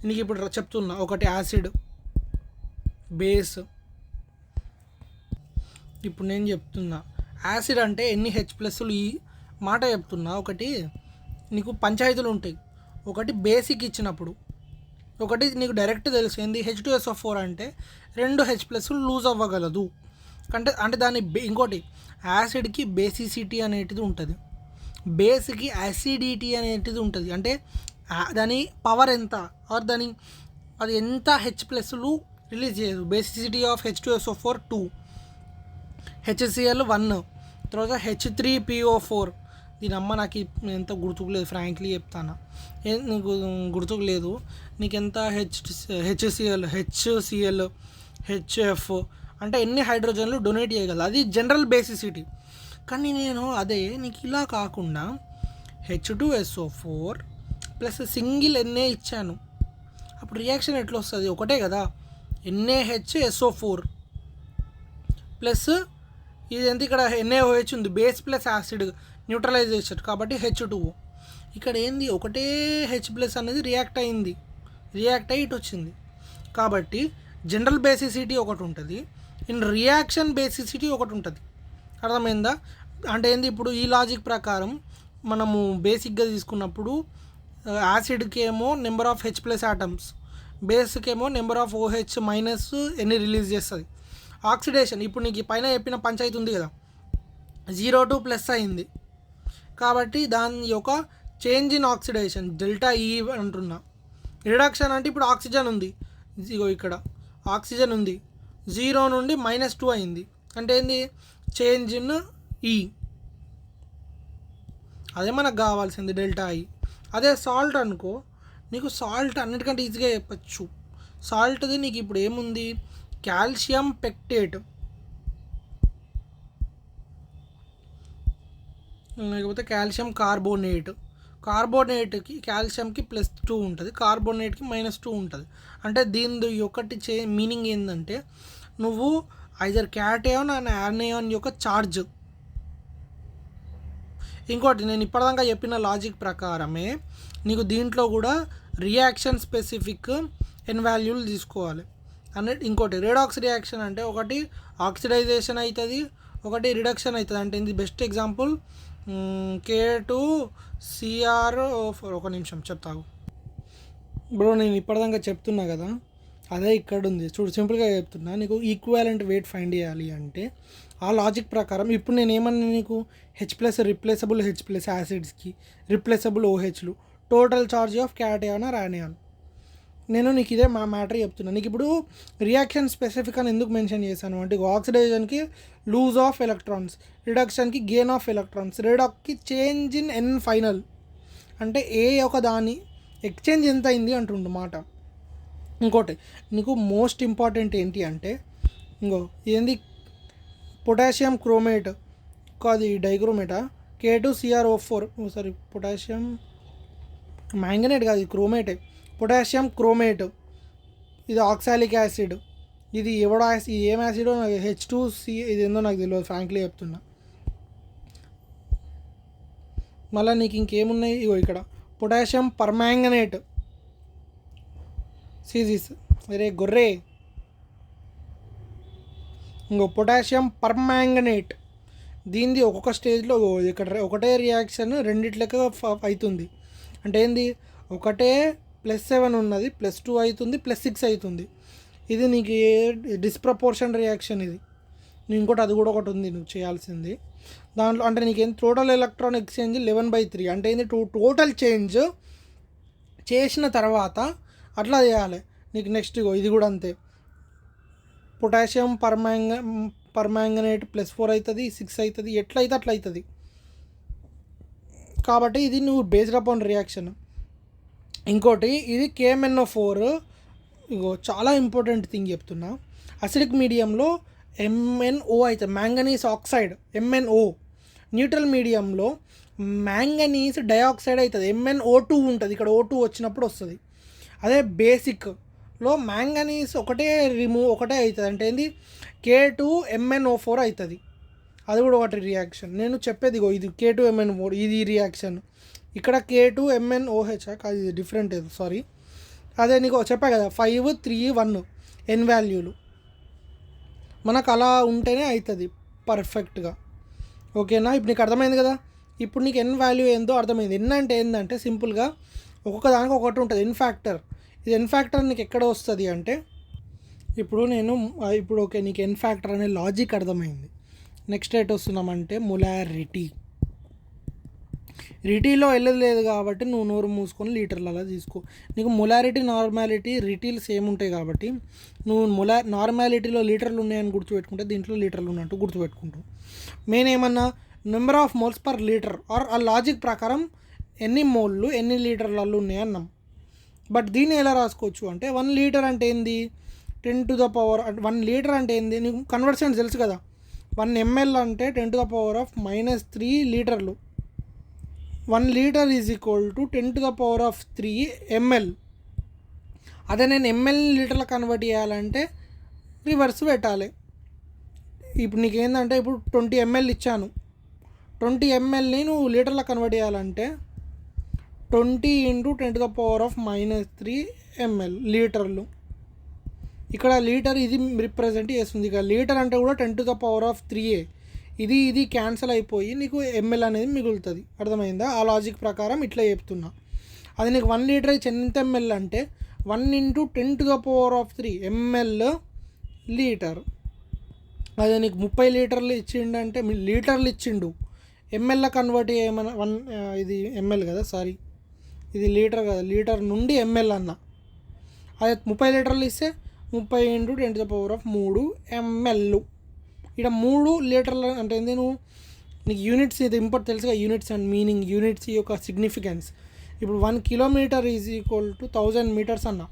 నీకు ఇప్పుడు చెప్తున్నా, ఒకటి యాసిడ్ బేస్. ఇప్పుడు నేను చెప్తున్నా యాసిడ్ అంటే ఎన్ని H+లు ఈ మాట చెప్తున్నా. ఒకటి నీకు పంచాయతీలు ఉంటాయి, ఒకటి బేసిక్ ఇచ్చినప్పుడు, ఒకటి నీకు డైరెక్ట్ తెలుసు ఏంది H2SO4 అంటే 2 H+ లూజ్ అవ్వగలదు అంటే దాని ఇంకోటి యాసిడ్కి బేసిసిటీ అనేటిది ఉంటుంది. బేస్కి యాసిడిటీ అనేటిది ఉంటుంది. అంటే దాని పవర్ ఎంత ఆర్ అది ఎంత హెచ్ ప్లస్లు రిలీజ్ చేయదు. బేసిసిటీ ఆఫ్ H2SO4 2, HCl 1, తర్వాత H3PO4. దీని అమ్మ నాకు ఎంత గుర్తుకు లేదు, ఫ్రాంక్లీ చెప్తాను. నీకు గుర్తుకు లేదు, నీకు ఎంత HCl, HF అంటే ఎన్ని హైడ్రోజన్లు డొనేట్ చేయగలదు, అది జనరల్ బేసిసిటీ. కానీ నేను అదే నీకు ఇలా కాకుండా H2SO4 ప్లస్ సింగిల్ Na ఇచ్చాను. అప్పుడు రియాక్షన్ ఎట్లా వస్తుంది? ఒకటే కదా, NaHSO4 ప్లస్ ఇది ఎంత, ఇక్కడ NaOH ఉంది, బేస్ ప్లస్ యాసిడ్ న్యూట్రలైజేషన్ కాబట్టి H2O. ఇక్కడ ఏంది, ఒకటే H ప్లస్ అనేది రియాక్ట్ అయ్యి ఇటు వచ్చింది. కాబట్టి జనరల్ బేసిసిటీ ఒకటి ఉంటుంది, ఇన్ రియాక్షన్ బేసిసిటీ ఒకటి ఉంటుంది. అర్థమైందా? అంటే ఏంది, ఇప్పుడు ఈ లాజిక్ ప్రకారం మనము బేసిక్గా తీసుకున్నప్పుడు యాసిడ్కి ఏమో number of H plus atoms, బేస్కి ఏమో నెంబర్ ఆఫ్ OH మైనస్ ఎన్ని రిలీజ్ చేస్తుంది. ఆక్సిడేషన్ ఇప్పుడు నీకు పైన చెప్పిన పంచాయతీ ఉంది కదా, 0 to ప్లస్ అయింది కాబట్టి దాని యొక్క చేంజ్ ఇన్ ఆక్సిడేషన్ ΔE అంటున్నా. రిడక్షన్ అంటే ఇప్పుడు ఆక్సిజన్ ఉంది, ఇక్కడ ఆక్సిజన్ ఉంది, 0 నుండి -2 అయింది అంటే ఏంది, చేంజ్ ఇన్ E. అదే మనకు కావాల్సింది ΔE. అదే సాల్ట్ అనుకో, నీకు సాల్ట్ అన్నిటికంటే ఈజీగా చెప్పచ్చు. సాల్ట్ది నీకు ఇప్పుడు ఏముంది, కాల్షియం పెక్టేట్ లేకపోతే కాల్షియం కార్బోనేట్కి కాల్షియంకి +2 ఉంటుంది, కార్బోనేట్కి -2 ఉంటుంది. అంటే దీని ఒకటి మీనింగ్ ఏంటంటే నువ్వు ఐదర్ క్యాటయాన్ అండ్ యానయాన్ యొక్క ఛార్జ్. ఇంకోటి నేను ఇప్పటిదాకా చెప్పిన లాజిక్ ప్రకారమే నీకు దీంట్లో కూడా రియాక్షన్ స్పెసిఫిక్ ఎన్ వాల్యూలు తీసుకోవాలి అన్నట్టు. ఇంకోటి రేడాక్స్ రియాక్షన్ అంటే ఒకటి ఆక్సిడైజేషన్ అవుతుంది, ఒకటి రిడక్షన్ అవుతుంది. అంటే ఇది బెస్ట్ ఎగ్జాంపుల్ K2CrO4. ఒక నిమిషం చెప్తాను బ్రో, నేను ఇప్పటిదాకా చెప్తున్నా కదా, అదే ఇక్కడ ఉంది చూడు, సింపుల్గా చెప్తున్నా. నీకు ఈక్వాలెంట్ వెయిట్ ఫైండ్ చేయాలి అంటే ఆ లాజిక్ ప్రకారం ఇప్పుడు నేను ఏమన్నా నీకు H+ రిప్లేసబుల్ H+ యాసిడ్స్కి రిప్లేసబుల్ OHలు, total charge of cation or anion. నేను నీకు ఇదే మ్యాటర్ చెప్తున్నా. నీకు ఇప్పుడు రియాక్షన్ స్పెసిఫిక్ అని ఎందుకు మెన్షన్ చేశాను అంటే, ఆక్సిడేషన్కి లూజ్ ఆఫ్ ఎలక్ట్రాన్స్, రిడక్షన్కి గెయిన్ ఆఫ్ ఎలక్ట్రాన్స్, రేడాక్కి చేంజ్ ఇన్ N ఫైనల్. అంటే ఏ ఒక దాని ఎక్స్చేంజ్ ఎంత అయింది అంటుండు మాట. ఇంకోటి నీకు మోస్ట్ ఇంపార్టెంట్ ఏంటి అంటే, ఏంది పొటాషియం క్రోమేట్ కాదు, డైక్రోమేటా, K2CrO4 సారీ పొటాషియం మ్యాంగనేట్ కాదు, ఇది క్రోమేటే, పొటాషియం క్రోమేట్, ఇది ఆక్సాలిక్ యాసిడ్, ఇది ఎవడో యాసిడ్, ఏం యాసిడో H2C, ఇది ఏందో నాకు తెలియదు ఫ్రాంక్లీ చెప్తున్నా. మళ్ళీ నీకు ఇంకేమున్నాయి, ఇక్కడ పొటాషియం పర్మాంగనేట్, సీజీస్ వేరే గొర్రె, పొటాషియం పర్మాంగనేట్. దీనిది ఒక్కొక్క స్టేజ్లో ఇక్కడ ఒకటే రియాక్షన్ రెండిట్లక అవుతుంది. అంటే ఏంది, ఒకటే +7 ఉన్నది, +2 అవుతుంది, +6 అవుతుంది. ఇది నీకు డిస్ప్రపోర్షన్ రియాక్షన్. ఇది ఇంకోటి అది కూడా ఒకటి ఉంది నువ్వు చేయాల్సింది దాంట్లో. అంటే నీకేం టోటల్ ఎలక్ట్రాన్ ఎక్స్చేంజ్ 11/3. అంటే ఏంది, టోటల్ చేంజ్ చేసిన తర్వాత అట్లా చేయాలి నీకు. నెక్స్ట్ ఇది కూడా అంతే, పొటాషియం పర్మాంగనేట్ +4 అవుతుంది, 6 అవుతుంది, ఎట్లయితే అట్లా అవుతుంది. కాబట్టి ఇది నువ్వు బేస్డ్ అపాన్ రియాక్షన్. ఇంకోటి ఇది KMnO4. చాలా ఇంపార్టెంట్ థింగ్ చెప్తున్నా. అసిడిక్ మీడియంలో MnO అవుతుంది, మ్యాంగనీస్ ఆక్సైడ్ MnO. న్యూట్రల్ మీడియంలో మ్యాంగనీస్ డైఆక్సైడ్ అవుతుంది, MnO2 ఉంటుంది. ఇక్కడ O2 వచ్చినప్పుడు వస్తుంది. అదే బేసిక్లో మ్యాంగనీస్ ఒకటే ఒకటే అవుతుంది. అంటే ఏంది, K2MnO4 అవుతుంది. అది కూడా ఒకటి రియాక్షన్. నేను చెప్పేది ఇది K2MnO4, ఇది రియాక్షన్. ఇక్కడ K2MnOH కాదు, ఇది డిఫరెంట్, సారీ. అదే నీకు చెప్పా కదా 5, 3, 1 ఎన్ వాల్యూలు మనకు అలా ఉంటేనే అవుతుంది పర్ఫెక్ట్గా. ఓకేనా? ఇప్పుడు నీకు అర్థమైంది కదా. ఇప్పుడు నీకు ఎన్ వాల్యూ ఏందో అర్థమైంది. ఎన్ అంటే ఏంటంటే సింపుల్గా ఒక్కొక్క దానికి ఒకటి ఉంటుంది, ఎన్ ఫ్యాక్టర్. ఇది ఎన్ ఫ్యాక్టర్ నీకు ఎక్కడ వస్తుంది అంటే, ఇప్పుడు ఓకే నీకు ఎన్ ఫ్యాక్టర్ అనే లాజిక్ అర్థమైంది. నెక్స్ట్ ఎట్ వస్తున్నామంటే మొలారిటీ. రిటీలో వెళ్ళదు లేదు కాబట్టి నువ్వు నోరు మూసుకొని లీటర్లు అలా తీసుకో. నీకు మొలారిటీ నార్మాలిటీ రిటీల్ సేమ్ ఉంటాయి కాబట్టి నువ్వు నార్మాలిటీలో లీటర్లు ఉన్నాయని గుర్తుపెట్టుకుంటే దీంట్లో లీటర్లు ఉన్నట్టు గుర్తుపెట్టుకుంటావు. మెయిన్ ఏమన్నా number of moles per litre are ఆ లాజిక్ ప్రకారం ఎన్ని మోళ్ళు ఎన్ని లీటర్లలో ఉన్నాయి అన్నాం. బట్ దీన్ని ఎలా రాసుకోవచ్చు అంటే 1 లీటర్ అంటే ఏంది 10⁻1 లీటర్ అంటే ఏంది నీకు కన్వర్షన్ తెలుసు కదా. 1 ml అంటే 10⁻³ లీటర్లు. 1 litre is equal to 10⁻³ ml. అదే నేను ఎంఎల్ లీటర్ల కన్వర్ట్ చేయాలంటే రివర్స్ పెట్టాలి. ఇప్పుడు నీకేందంటే ఇప్పుడు 20 ml ఇచ్చాను. 20 mlని నువ్వు లీటర్ల కన్వర్ట్ చేయాలంటే 20 × 10⁻³ ml లీటర్లు. ఇక్కడ లీటర్ ఇది రిప్రజెంట్ చేస్తుంది. ఇక లీటర్ అంటే కూడా 10⁻³ ఇది క్యాన్సిల్ అయిపోయి నీకు ఎంఎల్ అనేది మిగులుతుంది. అర్థమైందా? ఆ లాజిక్ ప్రకారం ఇట్లా చెప్తున్నా. అది నీకు 1 లీటర్ ఎంత ఎంఎల్ అంటే 1 × 10⁻³ ml లీటర్. అదే నీకు 30 లీటర్లు ఇచ్చిండంటే లీటర్లు ఇచ్చిండు, ఎంఎల్లా కన్వర్ట్ చేయమని ఇది ఎంఎల్ కదా, సారీ ఇది లీటర్ కదా, లీటర్ నుండి ఎంఎల్ అన్న. అదే 30 లీటర్లు ఇస్తే 30 × 10⁻³ ml. ఇక్కడ 3 లీటర్లు అంటే ఏంది, నీకు యూనిట్స్ ఇది ఇంపార్ట్ తెలుసుగా, యూనిట్స్ అండ్ మీనింగ్, యూనిట్స్ యొక్క సిగ్నిఫికెన్స్. ఇప్పుడు 1 kilometre is equal to 1000 metres అన్న.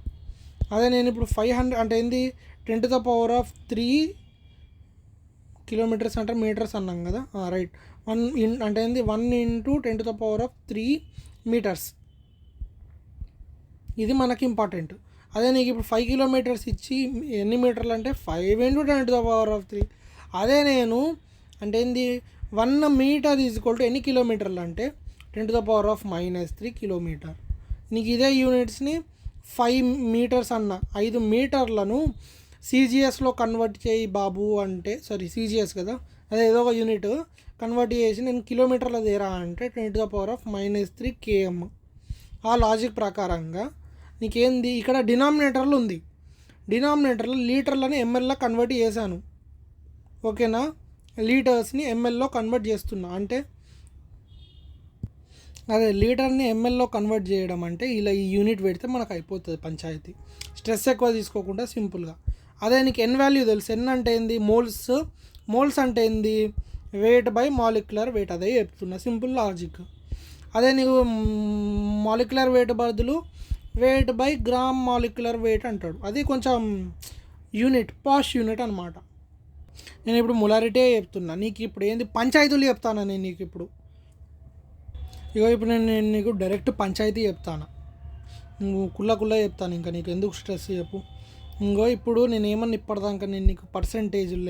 అదే నేను ఇప్పుడు 500 అంటే ఏంది 10⁻³ కిలోమీటర్స్ అంటే మీటర్స్ అన్నాం కదా, రైట్. 1 అంటే ఏంది 1 × 10⁻³ మీటర్స్. ఇది మనకి ఇంపార్టెంట్. అదే నీకు ఇప్పుడు 5 కిలోమీటర్స్ ఇచ్చి ఎన్ని మీటర్లు అంటే 5 × 10⁻³. అదే నేను అంటే ఏంది 1 మీటర్ ఈజ్ ఈక్వల్ టు ఎన్ని కిలోమీటర్లు అంటే 10⁻³ కిలోమీటర్. నీకు ఇదే యూనిట్స్ని 5 మీటర్స్ అన్న, 5 మీటర్లను సిజిఎస్లో కన్వర్ట్ చేయి బాబు అంటే, సారీ సిజిఎస్ కదా, అదే ఏదో ఒక యూనిట్ కన్వర్ట్ చేసి నేను కిలోమీటర్ల దేరా అంటే 10⁻³ km. ఆ లాజిక్ ప్రకారంగా నీకేంది ఇక్కడ డినామినేటర్లు ఉంది, డినామినేటర్లో లీటర్లని ఎంఎల్లో కన్వర్ట్ చేశాను. ఓకేనా? లీటర్స్ని ఎంఎల్లో కన్వర్ట్ చేస్తున్నా అంటే అదే లీటర్ని ఎంఎల్లో కన్వర్ట్ చేయడం అంటే ఇలా ఈ యూనిట్ పెడితే మనకు అయిపోతుంది పంచాయతీ. స్ట్రెస్ ఎక్కువ తీసుకోకుండా సింపుల్గా. అదే నీకు ఎన్ వాల్యూ తెలుసు. ఎన్ అంటే ఏంది మోల్స్, మోల్స్ అంటే ఏంది వెయిట్ బై మాలిక్యులర్ వెయిట్. అదే చెప్తున్నా, సింపుల్ లాజిక్. అదే నీకు మాలిక్యులర్ వెయిట్ బదులు wait by gram molecular wait అంటాడు. అది కొంచెం యూనిట్ పాష్ యూనిట్ అనమాట. నేను ఇప్పుడు మొలారిటీ చెప్తున్నా, నీకు ఇప్పుడు ఏంది పంచాయతీలు చెప్తాను నేను నీకు ఇప్పుడు. ఇప్పుడు నేను నీకు డైరెక్ట్ పంచాయతీ చెప్తాను, నువ్వు కుల్ల చెప్తాను. ఇంకా నీకు ఎందుకు స్ట్రెస్ చెప్పు. ఇప్పుడు నేను ఏమన్నా ఇప్పటిదాకా నేను నీకు పర్సెంటేజుల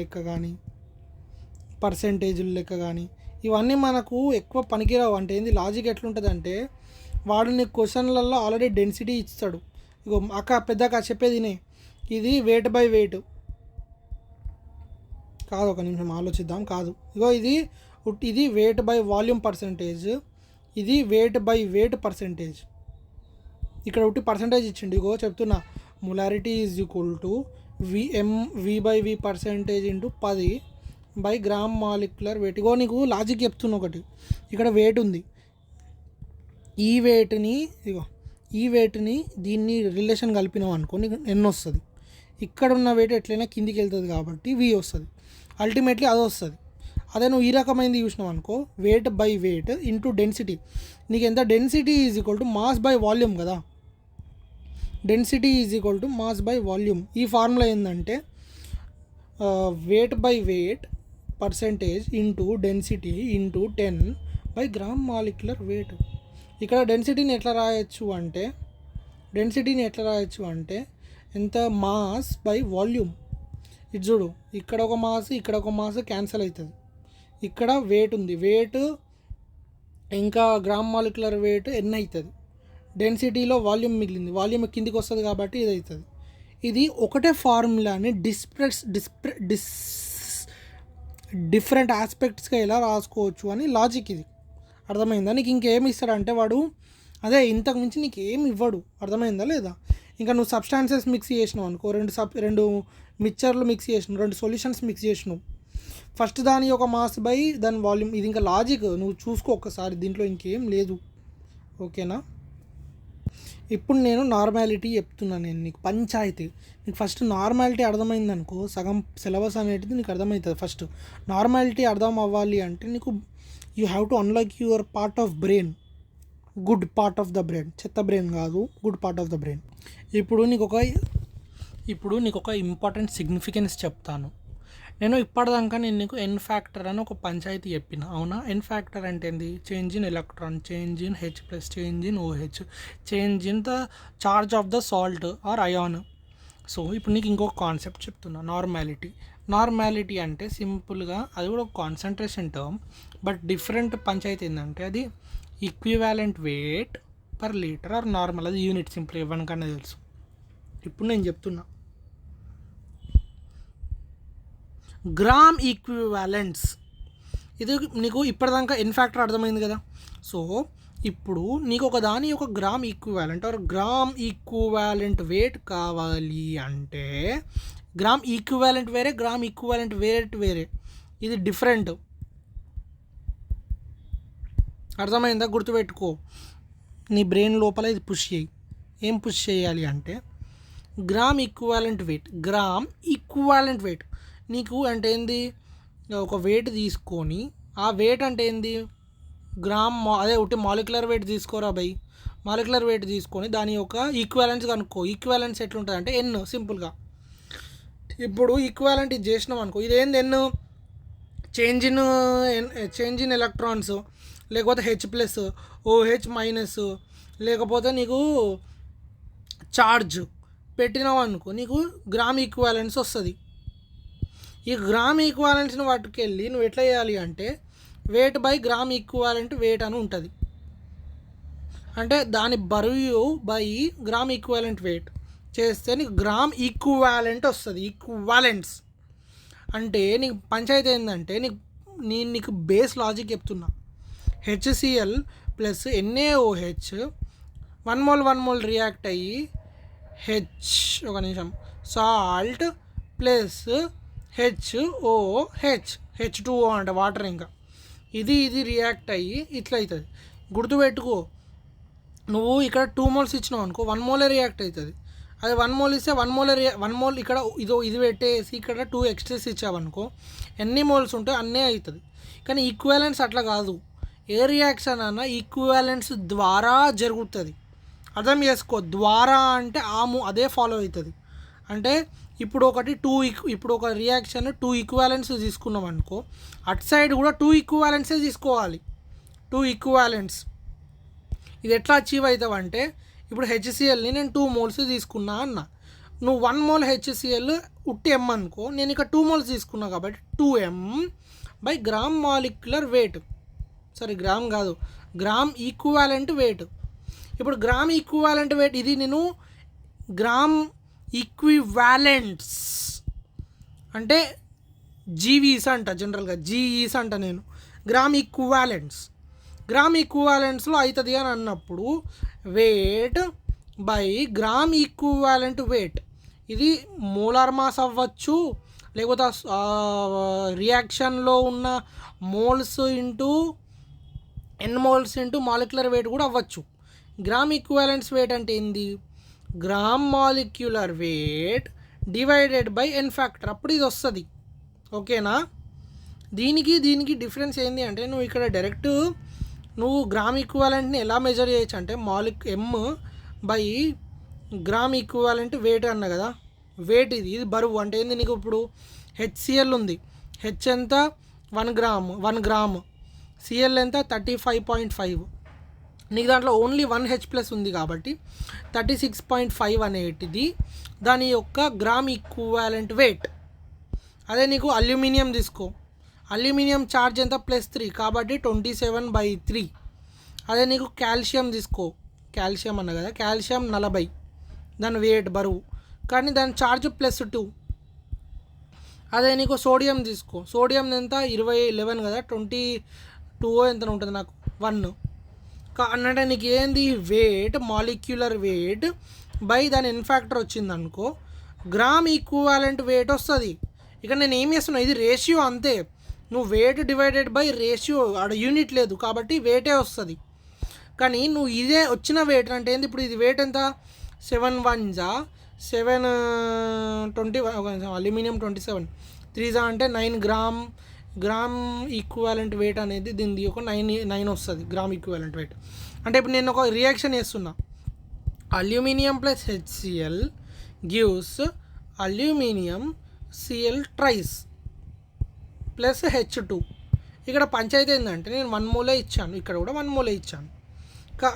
లెక్క కానీ ఇవన్నీ మనకు ఎక్కువ పనికిరావు. అంటే ఏంది లాజిక్ ఎట్లుంటుంది అంటే వాడు నీకు క్వశ్చన్లలో ఆల్రెడీ డెన్సిటీ ఇస్తాడు. ఇగో పెద్దగా చెప్పేది ఇది వెయిట్ బై వెయిట్ కాదు, ఒక నిమిషం ఆలోచిద్దాం. కాదు, ఇది వెయిట్ బై వాల్యూమ్ పర్సెంటేజ్, ఇది వెయిట్ బై వెయిట్ పర్సెంటేజ్. ఇక్కడ పర్సెంటేజ్ ఇచ్చిండు. ఇగో చెప్తున్నా, molarity is equal to v/v percentage into 10 by gram molecular weight. ఇగో నీకు లాజిక్ చెప్తున్నా ఒకటి. ఇక్కడ వెయిట్ ఉంది, ఈ వెయిట్ని దీన్ని రిలేషన్ కలిపినాం అనుకో నీకు ఎన్ని వస్తుంది. ఇక్కడ ఉన్న వెయిట్ ఎట్లయినా కిందికి వెళ్తుంది కాబట్టి v వస్తుంది, అల్టిమేట్లీ అది వస్తుంది. అదే నువ్వు ఈ రకమైనది చూసినావు అనుకో, weight by weight into density. నీకు ఎంత density is equal to mass by volume కదా, density is equal to mass by volume. ఈ ఫార్ములా ఏంటంటే weight by weight percentage into density into 10 by gram molecular weight. ఇక్కడ డెన్సిటీని ఎట్లా రాయొచ్చు అంటే ఎంత మాస్ బై వాల్యూమ్. ఇది చూడు, ఇక్కడ ఒక మాస్ క్యాన్సిల్ అవుతుంది. ఇక్కడ వెయిట్ ఉంది, వెయిట్ ఇంకా గ్రామ్ మాలిక్యులర్ వెయిట్ ఎన్ని అవుతుంది. డెన్సిటీలో వాల్యూమ్ మిగిలింది, వాల్యూమ్ కిందికి వస్తుంది కాబట్టి ఇది అవుతుంది. ఇది ఒకటే ఫార్ములాని డిఫరెంట్ ఆస్పెక్ట్స్గా ఎలా రాసుకోవచ్చు అని లాజిక్. ఇది అర్థమైందా? నీకు ఇంకేమి ఇస్తాడంటే వాడు అదే ఇంతకు మించి నీకు ఏమి ఇవ్వడు. అర్థమైందా లేదా? ఇంకా నువ్వు సబ్స్టాన్సెస్ మిక్స్ చేసినావు అనుకో, రెండు మిక్చర్లు మిక్స్ చేసినావు, 2 సొల్యూషన్స్ మిక్స్ చేసినావు, ఫస్ట్ దాని యొక్క మాస్ బై దాని వాల్యూమ్. ఇది ఇంకా లాజిక్, నువ్వు చూసుకో ఒక్కసారి, దీంట్లో ఇంకేం లేదు. ఓకేనా? ఇప్పుడు నేను నార్మాలిటీ చెప్తున్నాను, నేను నీకు పంచాయతీ. నీకు ఫస్ట్ నార్మాలిటీ అర్థమైంది అనుకో, సగం సిలబస్ అనేది నీకు అర్థమవుతుంది. ఫస్ట్ నార్మాలిటీ అర్థం అవ్వాలి అంటే నీకు you have to unlock your part of brain, good part of the brain, చెత్త బ్రెయిన్ కాదు, good part of the brain. ఇప్పుడు నీకు ఒక ఇంపార్టెంట్ సిగ్నిఫికెన్స్ చెప్తాను. నేను ఇప్పటిదాకా నేను నీకు ఎన్ ఫ్యాక్టర్ అని ఒక పంచాయతీ చెప్పిన, అవునా? ఎన్ ఫ్యాక్టర్ అంటే ఏంది? Change in electron, change in H plus, change in OH, change in the charge of the salt or ion. So ఇప్పుడు నీకు ఇంకొక కాన్సెప్ట్ చెప్తున్నా, నార్మాలిటీ. నార్మాలిటీ అంటే సింపుల్గా అది కూడా ఒక కాన్సన్ట్రేషన్ టర్మ్, బట్ డిఫరెంట్ పంచాయతీ ఏంటంటే అది equivalent weight per litre or normal, అది యూనిట్, సింపుల్ ఎవరికన్నా తెలుసు. ఇప్పుడు నేను చెప్తున్నా గ్రామ్ ఈక్వివాలెంట్స్. ఇది నీకు ఇప్పటిదాకా ఎన్ ఫ్యాక్టర్ అర్థమైంది కదా. సో ఇప్పుడు నీకు ఒక దాని ఒక gram equivalent or gram equivalent weight కావాలి అంటే, గ్రామ్ ఈక్వివాలెంట్ వేరే, గ్రామ్ ఈక్వివాలెంట్ వెయిట్ వేరే, ఇది డిఫరెంట్. అర్థమైందా? గుర్తుపెట్టుకో, నీ బ్రెయిన్ లోపల ఇది పుష్ చేయి. ఏం పుష్ చేయాలి అంటే gram equivalent wait. Gram equivalent wait నీకు అంటే ఏంది? ఒక వెయిట్ తీసుకొని, ఆ వెయిట్ అంటే ఏంది? గ్రామ్, అదే ఒకటి మాలిక్యులర్ వెయిట్ తీసుకోరా బై, మాలిక్యులర్ వెయిట్ తీసుకొని దాని యొక్క ఈక్వాలెన్స్ కనుక్కో. ఈక్వాలెన్స్ ఎట్లుంటుంది అంటే ఎన్, సింపుల్గా. ఇప్పుడు ఈక్వాలెంట్ ఇది చేసినాం అనుకో, ఇదేంది? ఎన్ చేంజ్ ఇన్ ఎలక్ట్రాన్స్, లేకపోతే హెచ్ ప్లస్, ఓహెచ్ మైనస్, లేకపోతే నీకు చార్జ్ పెట్టినావు అనుకో, నీకు గ్రామ్ ఈక్వాలెన్స్ వస్తుంది. ఈ గ్రామ్ ఈక్వాలెంట్స్ని పట్టుకెళ్ళి నువ్వు ఎట్లా చేయాలి అంటే wait by gram equivalent wait అని ఉంటుంది. అంటే దాని బరువు బై గ్రామ్ ఈక్వాలెంట్ వెయిట్ చేస్తే నీకు గ్రామ్ ఈక్వాలెంట్ వస్తుంది. ఈక్వాలెంట్స్ అంటే నీకు పంచాయతీ ఏంటంటే నీకు బేస్ లాజిక్ చెప్తున్నా. HCl plus NaOH 1 mole react అయ్యి ఒక నిమిషం సాల్ట్ ప్లస్ H2O అంట, వాటర్. ఇంకా ఇది రియాక్ట్ అయ్యి ఇట్లా అవుతుంది. గుర్తుపెట్టుకో, నువ్వు ఇక్కడ 2 మోల్స్ ఇచ్చినావు అనుకో, 1 మోలే రియాక్ట్ అవుతుంది. అది 1 మోల్ ఇస్తే 1 మోల్ ఇక్కడ ఇది పెట్టేసి ఇక్కడ 2 ఎక్స్ట్రాస్ ఇచ్చావనుకో, ఎన్ని మోల్స్ ఉంటాయో అన్నీ అవుతుంది. కానీ ఈక్వాలెంట్స్ అట్లా కాదు. ఏ రియాక్షన్ అన్నా ఈక్వాలెంట్స్ ద్వారా జరుగుతుంది. అర్థం చేసుకో, ద్వారా అంటే అదే ఫాలో అవుతుంది. అంటే ఇప్పుడు ఒక రియాక్షన్ 2 ఈక్వాలెంట్స్ తీసుకున్నాం అనుకో, అట్ సైడ్ కూడా 2 ఈక్వాలెంట్సే తీసుకోవాలి. 2 ఈక్వాలెంట్స్. ఇది ఎట్లా అచీవ్ అవుతావంటే, ఇప్పుడు హెచ్సిఎల్ని నేను 2 మోల్స్ తీసుకున్నా అన్న, నువ్వు 1 మోల్ హెచ్సిఎల్ ఉట్టి ఎమ్ అనుకో, నేను ఇక్కడ 2 మోల్స్ తీసుకున్నా కాబట్టి 2m by gram molecular wait, gram కాదు, గ్రామ్ ఈక్వాలెంట్ వెయిట్. ఇప్పుడు గ్రామ్ ఈక్వాలెంట్ వెయిట్ ఇది నేను గ్రామ్ ఈక్వివాలెంట్స్ అంటే జీవీస్ అంట, జనరల్గా జీఈస్ అంట నేను. గ్రామ్ ఈక్వివాలెంట్స్లో అవుతుంది అని అన్నప్పుడు weight by gram equivalent weight, ఇది మోలార్ మాస్ అవ్వచ్చు, లేకపోతే రియాక్షన్లో ఉన్న moles into N moles into molecular weight కూడా అవ్వచ్చు. గ్రామ్ ఈక్వివాలెంట్స్ వెయిట్ అంటే ఏంది? Gram molecular weight divided by N factor, అప్పుడు ఇది వస్తుంది. ఓకేనా? దీనికి డిఫరెన్స్ ఏంది అంటే, నువ్వు ఇక్కడ డైరెక్ట్ నువ్వు గ్రామ్ ఈక్వాలెంట్ని ఎలా మెజర్ చేయొచ్చు అంటే ఎమ్ బై గ్రామ్ ఈక్వాలెంట్ వెయిట్ అన్న కదా, వెయిట్ ఇది బరువు. అంటే ఏంది? నీకు ఇప్పుడు హెచ్సిఎల్ ఉంది, హెచ్ ఎంత? 1 గ్రామ్, సిఎల్ ఎంత? 35.5. నీకు దాంట్లో ఓన్లీ 1 హెచ్ ప్లస్ ఉంది కాబట్టి 36.5 అనేటిది దాని యొక్క గ్రామ్ ఈక్వాలెంట్ వెయిట్. అదే నీకు అల్యూమినియం తీసుకో, అల్యూమినియం ఛార్జ్ ఎంత? +3 కాబట్టి 27/3. అదే నీకు కాల్షియం తీసుకో, కాల్షియం అన్న కదా, కాల్షియం 40 దాని వెయిట్ బరువు, కానీ దాని ఛార్జ్ +2. అదే నీకు సోడియం తీసుకో, సోడియం ఎంత? 11 కదా, 22 ఎంత ఉంటుంది నాకు 1. అంటే నీకు ఏంది? వెయిట్, మాలిక్యులర్ వెయిట్ బై దాని ఎన్ ఫ్యాక్టర్ వచ్చిందనుకో, గ్రామ్ ఈక్వాలెంట్ వెయిట్ వస్తుంది. ఇక్కడ నేను ఏం చేస్తున్నా, ఇది రేషియో అంతే. నువ్వు వెయిట్ డివైడెడ్ బై రేషియో, ఆడ యూనిట్ లేదు కాబట్టి వెయిటే వస్తుంది. కానీ నువ్వు ఇదే వచ్చిన వెయిట్ అంటే ఏంది, ఇప్పుడు ఇది వెయిట్ ఎంత 7 1 720 అల్యూమినియం 27 3 అంటే 9 గ్రామ్ ఈక్వాలెంట్ వెయిట్ అనేది దీనిది ఒక 9 వస్తుంది గ్రామ్ ఈక్వాలెంట్ వెయిట్. అంటే ఇప్పుడు నేను ఒక రియాక్షన్ చేస్తున్నా, aluminium plus HCl gives aluminium Cl thrice plus H2. ఇక్కడ పంచాయతీ ఏంటంటే నేను 1 మోలే ఇచ్చాను, ఇక్కడ కూడా 1 మోలే ఇచ్చాను.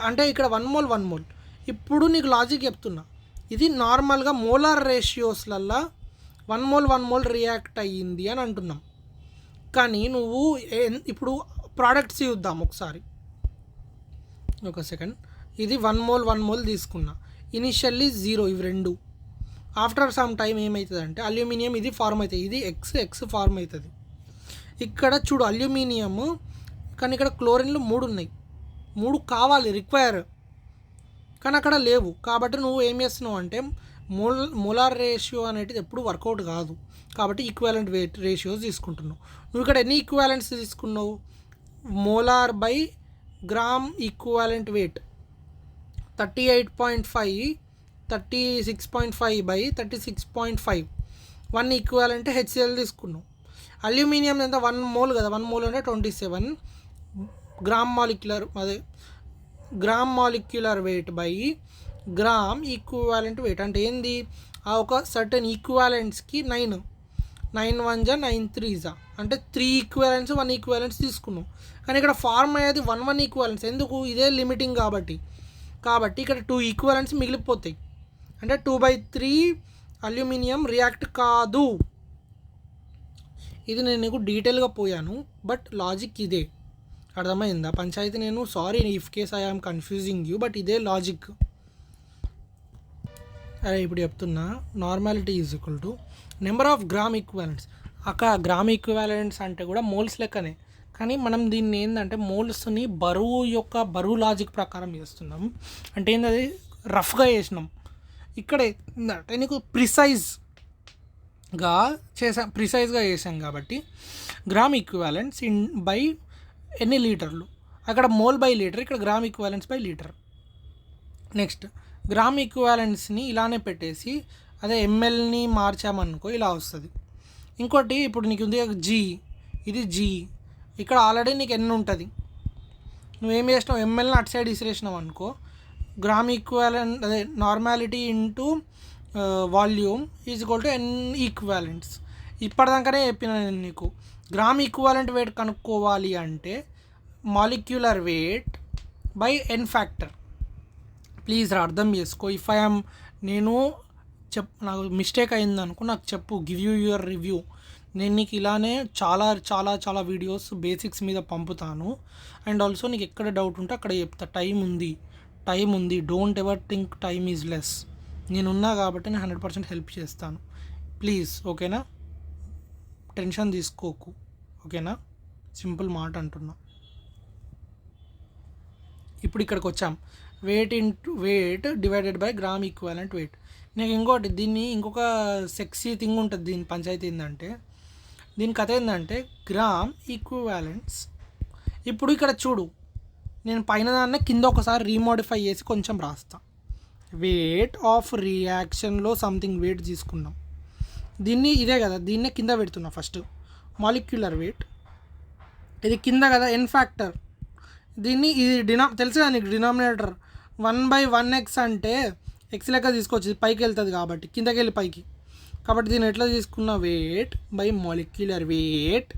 అంటే ఇక్కడ 1 మోల్. ఇప్పుడు నీకు లాజిక్ చెప్తున్నా, ఇది నార్మల్గా మోలార్ రేషియోస్లల్లో 1 మోల్ రియాక్ట్ అయ్యింది అని అంటున్నాం. కానీ నువ్వు ఇప్పుడు ప్రోడక్ట్స్ చూద్దాం ఒకసారి, ఒక సెకండ్. ఇది 1 మోల్ తీసుకున్నా, ఇనిషియల్లీ 0 ఇవి రెండు. ఆఫ్టర్ సమ్ టైం ఏమవుతుంది అంటే అల్యూమినియం ఇది ఫార్మ్ అవుతుంది, ఇది ఎక్స్ ఫార్మ్ అవుతుంది. ఇక్కడ చూడు అల్యూమినియం, కానీ ఇక్కడ క్లోరిన్లు 3 ఉన్నాయి, 3 కావాలి రిక్వైర్, కానీ అక్కడ లేవు. కాబట్టి నువ్వు ఏం చేస్తున్నావు అంటే మోలార్ రేషియో అనేది ఎప్పుడు వర్కౌట్ కాదు. కాబట్టి ఈక్వాలెంట్ వెయిట్ రేషియోస్ తీసుకుంటున్నావు. నువ్వు ఇక్కడ ఎన్ని ఈక్వాలెంట్స్ తీసుకున్నావు, molar by gram equivalent wait 38.5 36.5 by 36.5 1 equivalent HCl తీసుకున్నావు. అల్యూమినియం ఎంత 1 మోల్ కదా, 1 మోల్ అంటే 27 gram molecular weight by gram equivalent weight. అంటే ఏంది, ఆ ఒక సర్టెన్ ఈక్వాలెంట్స్కి 9 1 9 3 అంటే 3 ఈక్వాలెంట్స్ 1 ఈక్వాలెంట్స్ తీసుకున్నాం. కానీ ఇక్కడ ఫార్మ్ అయ్యేది 1 ఈక్వాలెంట్స్. ఎందుకు, ఇదే లిమిటింగ్ కాబట్టి ఇక్కడ 2 ఈక్వాలెంట్స్ మిగిలిపోతాయి. అంటే 2/3 అల్యూమినియం రియాక్ట్ కాదు. ఇది నేను నీకు డీటెయిల్గా పోయాను, బట్ లాజిక్ ఇదే. అర్థమైందా పంచాయతీ? నేను sorry if case I am confusing you, but ఇదే లాజిక్. అరే ఇప్పుడు చెప్తున్నా, normality is equal to number of gram equivalents. అక్కడ గ్రామ్ ఈక్వాలెంట్స్ అంటే కూడా మోల్స్ లెక్కనే, కానీ మనం దీన్ని ఏంటంటే మోల్స్ని బరువు లాజిక్ ప్రకారం చేస్తున్నాం. అంటే ఏంది, అది రఫ్గా చేసినాం. ఇక్కడ ఏంటంటే నీకు ప్రిసైజ్గా చేసాం కాబట్టి గ్రామ్ ఈక్వాలెంట్స్ బై ఎన్ని లీటర్లు, అక్కడ మోల్ బై లీటర్, ఇక్కడ gram equivalents by litre. Next gram ఈక్వాలెంట్స్ని ఇలానే పెట్టేసి అదే ఎంఎల్ని మార్చామనుకో ఇలా వస్తుంది. ఇంకోటి ఇప్పుడు నీకు ఉంది జీ, ఇది జీ, ఇక్కడ ఆల్రెడీ నీకు ఎన్ ఉంటుంది. నువ్వేం చేసినావు, ఎంఎల్ని అటు సైడ్ ఇసిరేసినావు అనుకో, గ్రామ్ ఈక్వాలెంట్ అదే normality into volume is equal to n equivalents. ఇప్పటిదాకానే చెప్పిన నేను నీకు, గ్రామ్ ఈక్వాలెంట్ వెయిట్ కనుక్కోవాలి అంటే molecular weight by N factor. Please అర్థం చేసుకో. ఇఫ్ ఐఎమ్ నేను నాకు మిస్టేక్ అయిందనుకో నాకు చెప్పు, గివ్ యూ యువర్ రివ్యూ. నేను నీకు ఇలానే చాలా చాలా చాలా వీడియోస్ బేసిక్స్ మీద పంపుతాను. అండ్ ఆల్సో నీకు ఎక్కడ డౌట్ ఉంటే అక్కడ చెప్తా. టైం ఉంది, don't ever think time is less. నేనున్నా కాబట్టి నేను 100% హెల్ప్ చేస్తాను. ప్లీజ్ ఓకేనా, టెన్షన్ తీసుకోకు ఓకేనా, సింపుల్ మాట అంటున్నా. ఇప్పుడు ఇక్కడికి వచ్చాం, wait divided by gram equivalent wait. నీకు ఇంకొక సెక్సీ థింగ్ ఉంటుంది దీని పంచాయతీ ఏంటంటే, దీని కథ ఏంటంటే గ్రామ్ ఈక్వాలెంట్స్. ఇప్పుడు ఇక్కడ చూడు, నేను పైన దాన్ని కింద ఒకసారి రీమోడిఫై చేసి కొంచెం రాస్తా. వెయిట్ ఆఫ్ రియాక్షన్లో సంథింగ్ వెయిట్ తీసుకున్నాం, దీన్ని ఇదే కదా, దీన్నే కింద పెడుతున్నా. ఫస్ట్ మాలిక్యులర్ వెయిట్, ఇది కింద కదా ఎన్ ఫ్యాక్టర్, దీన్ని ఇది తెలుసు కదా నీకు, డినామినేటర్ 1/1x అంటే ఎక్స్ లెక్క తీసుకోవచ్చు, పైకి వెళ్తుంది కాబట్టి కిందకి వెళ్ళి పైకి. కాబట్టి దీన్ని ఎట్లా తీసుకున్న, weight by molecular weight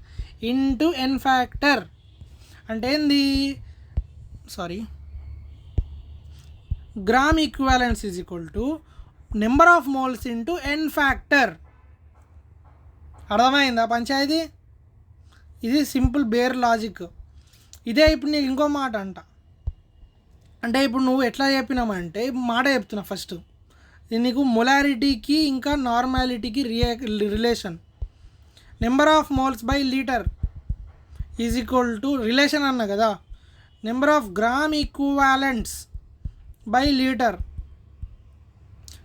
into N factor. అంటే ఏంది, gram equivalents is equal to number of moles into N factor. అర్థమైందా పంచాయతీ? ఇది సింపుల్ బేర్ లాజిక్. ఇదే ఇప్పుడు నీకు ఇంకో మాట అంటే ఇప్పుడు నువ్వు ఎట్లా చెప్పినామంటే మాట చెప్తున్నా. ఫస్ట్ నీకు మొలారిటీకి ఇంకా నార్మాలిటీకి relation, number of moles by litre is equal to relation అన్న కదా, number of gram equivalents by litre.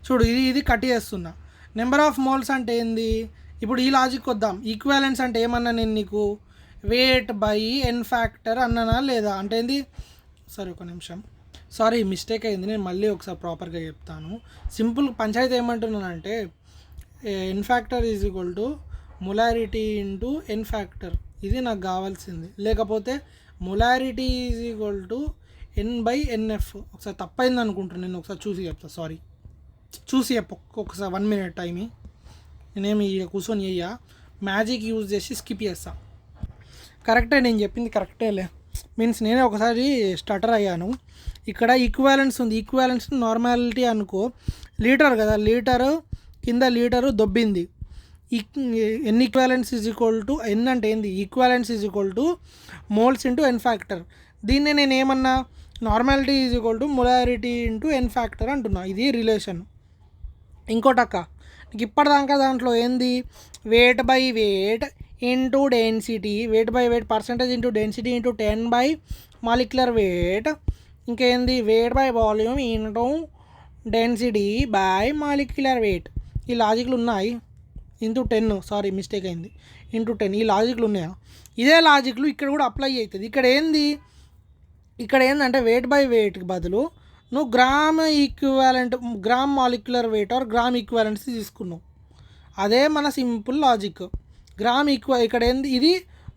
చూడు ఇది కట్ చేస్తున్నా. నెంబర్ ఆఫ్ మోల్స్ అంటే ఏంది, ఇప్పుడు ఈ లాజిక్ వద్దాం. ఈక్వాలెన్స్ అంటే ఏమన్నా నేను నీకు వెయిట్ బై ఎన్ ఫ్యాక్టర్ అన్నానా లేదా? అంటే ఏంది, సరే ఒక నిమిషం, సారీ మిస్టేక్ అయింది, నేను మళ్ళీ ఒకసారి ప్రాపర్గా చెప్తాను. సింపుల్ పంచాయతీ ఏమంటున్నానంటే n factor is equal to molarity into N factor, ఇది నాకు కావాల్సింది. లేకపోతే molarity is equal to n by NF. ఒకసారి తప్పైంది అనుకుంటున్నాను, నేను ఒకసారి చూసి చెప్తా, సారీ చూసి చెప్పు ఒకసారి 1 minute టైం. నేనేమి ఇక కూర్చొని చెయ్యా, మ్యాజిక్ యూజ్ చేసి స్కిప్ చేస్తా. కరెక్టే, నేను చెప్పింది కరెక్టేలే, మీన్స్ నేనే ఒకసారి స్టటర్ అయ్యాను. ఇక్కడ ఈక్వాలెన్స్ ఉంది, ఈక్వాలెన్స్ నార్మాలిటీ అనుకో, లీటర్ కదా, లీటరు కింద లీటరు దొబ్బింది. N equivalence is equal to n అంటే ఏంది, equivalence is equal to moles into N factor. దీన్నే నేను ఏమన్నా normality is equal to molarity into N factor అంటున్నా, ఇది రిలేషన్. ఇంకోటక్క నీకు ఇప్పటిదాకా దాంట్లో ఏంది, weight by weight into density, weight by weight percentage into density into 10 by molecular weight, ఇంకేంది weight by volume into density by molecular wait. ఈ లాజిక్లు ఉన్నాయి. ఇంటూ 10, సారీ మిస్టేక్ అయింది, ఇంటూ 10, ఈ లాజిక్లు ఉన్నాయా? ఇదే లాజిక్లు ఇక్కడ కూడా అప్లై అవుతుంది. ఇక్కడ ఏంటంటే వెయిట్ బై వెయిట్కి బదులు నువ్వు gram equivalent, gram molecular weight or gram equivalents తీసుకున్నావు. అదే మన సింపుల్ లాజిక్. గ్రామ్ ఇక్కడ ఏంది, ఇది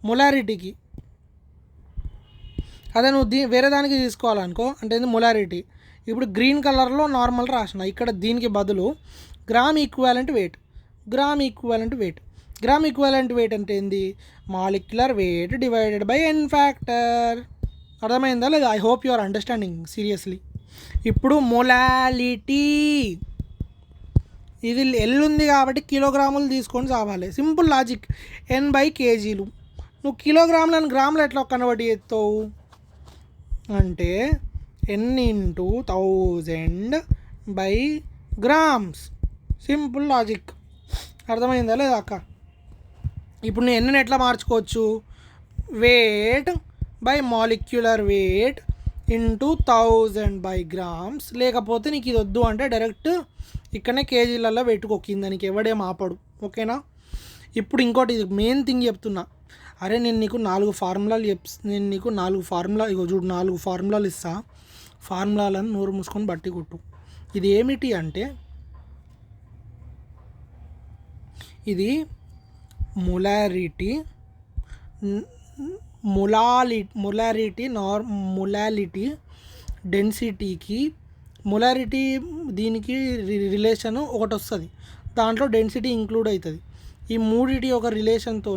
మొలారిటీకి. అదే నువ్వు వేరే దానికి తీసుకోవాలనుకో, అంటే ఏంది మొలారిటీ. ఇప్పుడు గ్రీన్ కలర్లో నార్మల్ రాసిన, ఇక్కడ దీనికి బదులు gram equivalent weight, gram equivalent weight. Gram equivalent weight అంటే ఏంది, molecular weight divided by N factor. అర్థమైందా లేదా? I hope you are understanding seriously. ఇప్పుడు మొలాలిటీ, ఇది ఎల్ ఉంది కాబట్టి కిలోగ్రాములు తీసుకొని చావాలి, సింపుల్ లాజిక్. ఎన్ బై కేజీలు. నువ్వు కిలోగ్రాములను గ్రాములు ఎట్లా కన్వర్ట్ చేస్తావు అంటే n into 1000 by grams, simple logic. అర్థమైందా లేదా అక్క? ఇప్పుడు నేను ఎన్ని ఎట్లా మార్చుకోవచ్చు, weight by molecular weight into 1000 by grams. లేకపోతే నీకు ఇది వద్దు అంటే డైరెక్ట్ ఇక్కడనే కేజీలలో పెట్టుకో కింద, నీకు ఎవడేం ఆపడు, ఓకేనా? ఇప్పుడు ఇంకోటి, ఇది మెయిన్ థింగ్ చెప్తున్నా. అరే నేను నీకు 4 ఫార్ములాలు ఇగో చూడు, 4 ఫార్ములాలు ఇస్తా, ఫార్ములాలను నోరు మూసుకొని బట్టి కొట్టు. ఇది ఏమిటి అంటే, ఇది మొలారిటీ, మొలాలిటీ డెన్సిటీకి, మొలారిటీ దీనికి రిలేషన్ ఒకటి వస్తుంది, దాంట్లో డెన్సిటీ ఇంక్లూడ్ అవుతుంది. ఈ మూడిటి ఒక రిలేషన్తో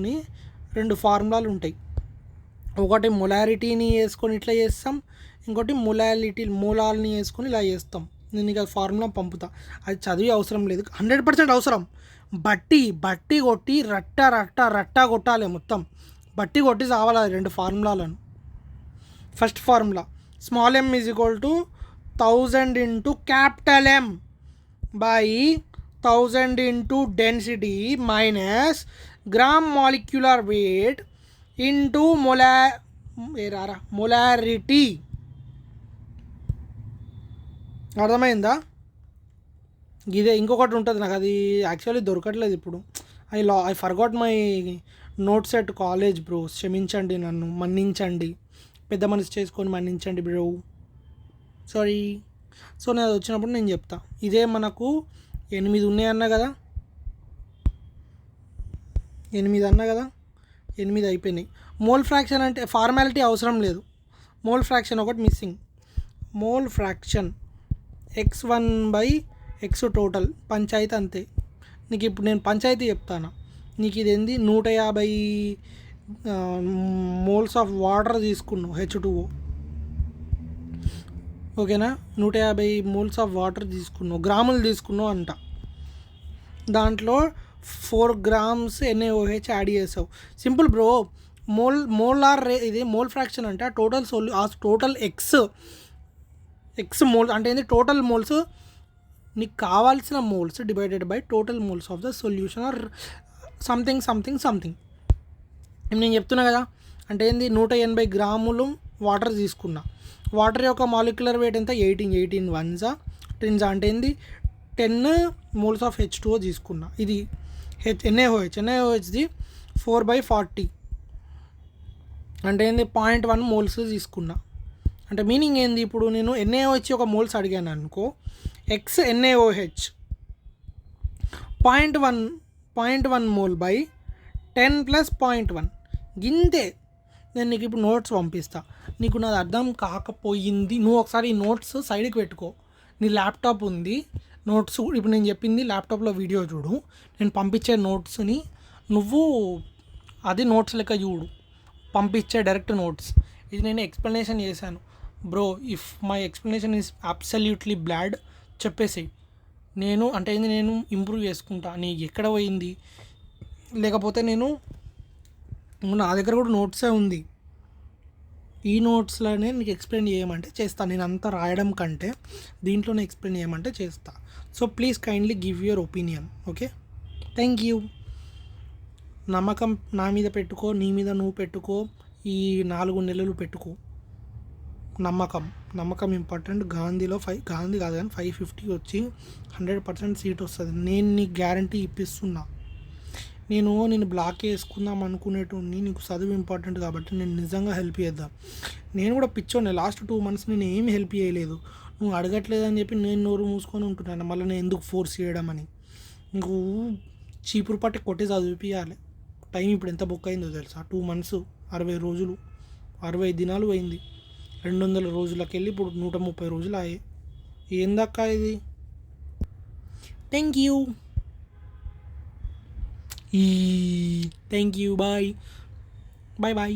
2 ఫార్ములాలు ఉంటాయి. ఒకటి మొలారిటీని వేసుకొని ఇట్లా చేస్తాం, ఇంకోటి మోలాల్ని వేసుకొని ఇలా చేస్తాం. నేను ఇక ఫార్ములా పంపుతా, అది చదివి అవసరం లేదు, 100% అవసరం. బట్టి కొట్టి రట్ట కొట్టాలి, మొత్తం బట్టి కొట్టి చావాలి 2 ఫార్ములాలను. First formula, small m is equal to 1000 into capital M by 1000 into density minus gram molecular weight into molarity. అర్థమైందా? ఇదే ఇంకొకటి ఉంటుంది, నాకు అది యాక్చువల్లీ దొరకట్లేదు ఇప్పుడు. I forgot my notes at college bro, క్షమించండి, నన్ను మన్నించండి, పెద్ద మనసు చేసుకొని మన్నించండి బ్రో, సారీ. సో నేను అది వచ్చినప్పుడు నేను చెప్తా. ఇదే మనకు 8 ఉన్నాయన్నా కదా, 8 అయిపోయినాయి. మోల్ ఫ్రాక్షన్ అంటే ఫార్మాలిటీ అవసరం లేదు, మోల్ ఫ్రాక్షన్ ఒకటి missing. Mole fraction x1 by x total, పంచాయతీ అంతే. నీకు ఇప్పుడు నేను పంచాయతీ చెప్తాను. నీకు ఇది ఏంది, 150 మోల్స్ ఆఫ్ వాటర్ తీసుకున్నావు, H2O, ఓకేనా? 150 మోల్స్ ఆఫ్ వాటర్ తీసుకున్నావు, గ్రాములు తీసుకున్నావు అంట. దాంట్లో 4 grams NaOH యాడ్ చేసావు. సింపుల్ బ్రో, మోలార్ ఇది మోల్ ఫ్రాక్షన్ అంటే టోటల్ ఎక్స్ మోల్ అంటే ఏంది, టోటల్ మోల్స్, నీకు కావాల్సిన moles divided by total moles of the solution or something. నేను చెప్తున్నా కదా, అంటే ఏంది, 180 గ్రాములు వాటర్ తీసుకున్నా. వాటర్ యొక్క మాలిక్యులర్ వెయిట్ ఎంత, 18 వన్స్ 10 అంటే ఏంది 10 మోల్స్ ఆఫ్ H2O తీసుకున్నా. ఇది ఎన్ఏఓహెచ్ది 4/40 అంటే ఏంది 0.1 మోల్స్ తీసుకున్నా. అంటే మీనింగ్ ఏంది, ఇప్పుడు నేను ఎన్ఏఓహెచ్ ఒక మోల్స్ అడిగాను అనుకో, ఎక్స్ ఎన్ఏఓహెచ్ 0.1 మోల్ బై 10 + 0.1 గింతే. నేను నీకు ఇప్పుడు నోట్స్ పంపిస్తా, నీకు నాది అర్థం కాకపోయింది నువ్వు ఒకసారి ఈ నోట్స్ సైడ్కి పెట్టుకో. నీ ల్యాప్టాప్ ఉంది, నోట్స్ ఇప్పుడు నేను చెప్పింది ల్యాప్టాప్లో వీడియో చూడు, నేను పంపించే నోట్స్ని నువ్వు అది నోట్స్ లెక్క చూడు, పంపించే డైరెక్ట్ నోట్స్. ఇది నేను ఎక్స్ప్లెనేషన్ చేశాను bro. If my explanation is absolutely బ్లాడ్ చెప్పేసి నేను అంటే ఏంది, నేను ఇంప్రూవ్ చేసుకుంటా. నీకు ఎక్కడ పోయింది, లేకపోతే నేను నా దగ్గర కూడా నోట్సే ఉంది, ఈ నోట్స్లోనే నీకు ఎక్స్ప్లెయిన్ చేయమంటే చేస్తాను. నేను అంతా రాయడం కంటే దీంట్లోనే ఎక్స్ప్లెయిన్ చేయమంటే చేస్తా. So please kindly give your opinion. Okay, thank you. నమ్మకం నా మీద పెట్టుకో, నీ మీద నువ్వు పెట్టుకో, ఈ 4 నెలలు పెట్టుకో. నమ్మకం ఇంపార్టెంట్. గాంధీ కాదు కానీ 550 వచ్చి 100% సీట్ వస్తుంది. నేను నీకు గ్యారంటీ ఇప్పిస్తున్నా. నేను బ్లాక్ చేసుకుందాం అనుకునేటోని, నీకు చదువు ఇంపార్టెంట్ కాబట్టి నేను నిజంగా హెల్ప్ చేద్దాం. నేను కూడా పిచ్చోనే, లాస్ట్ 2 months నేను ఏమి హెల్ప్ చేయలేదు. నువ్వు అడగట్లేదని చెప్పి నేను నోరు మూసుకొని ఉంటున్నాను. మళ్ళీ నేను ఎందుకు ఫోర్స్ చేయడం అని. నీకు చీపురు పట్టి కొట్టి చదివిపియాలి. టైం ఇప్పుడు ఎంత బుక్ అయిందో తెలుసా? 2 months 60 రోజులు 60 దినాలు పోయింది. 200 రోజులకి వెళ్ళి ఇప్పుడు 130 రోజులు అయ్యాయి. ఏందక్క ఇది? Thank you. Thank you. Bye bye.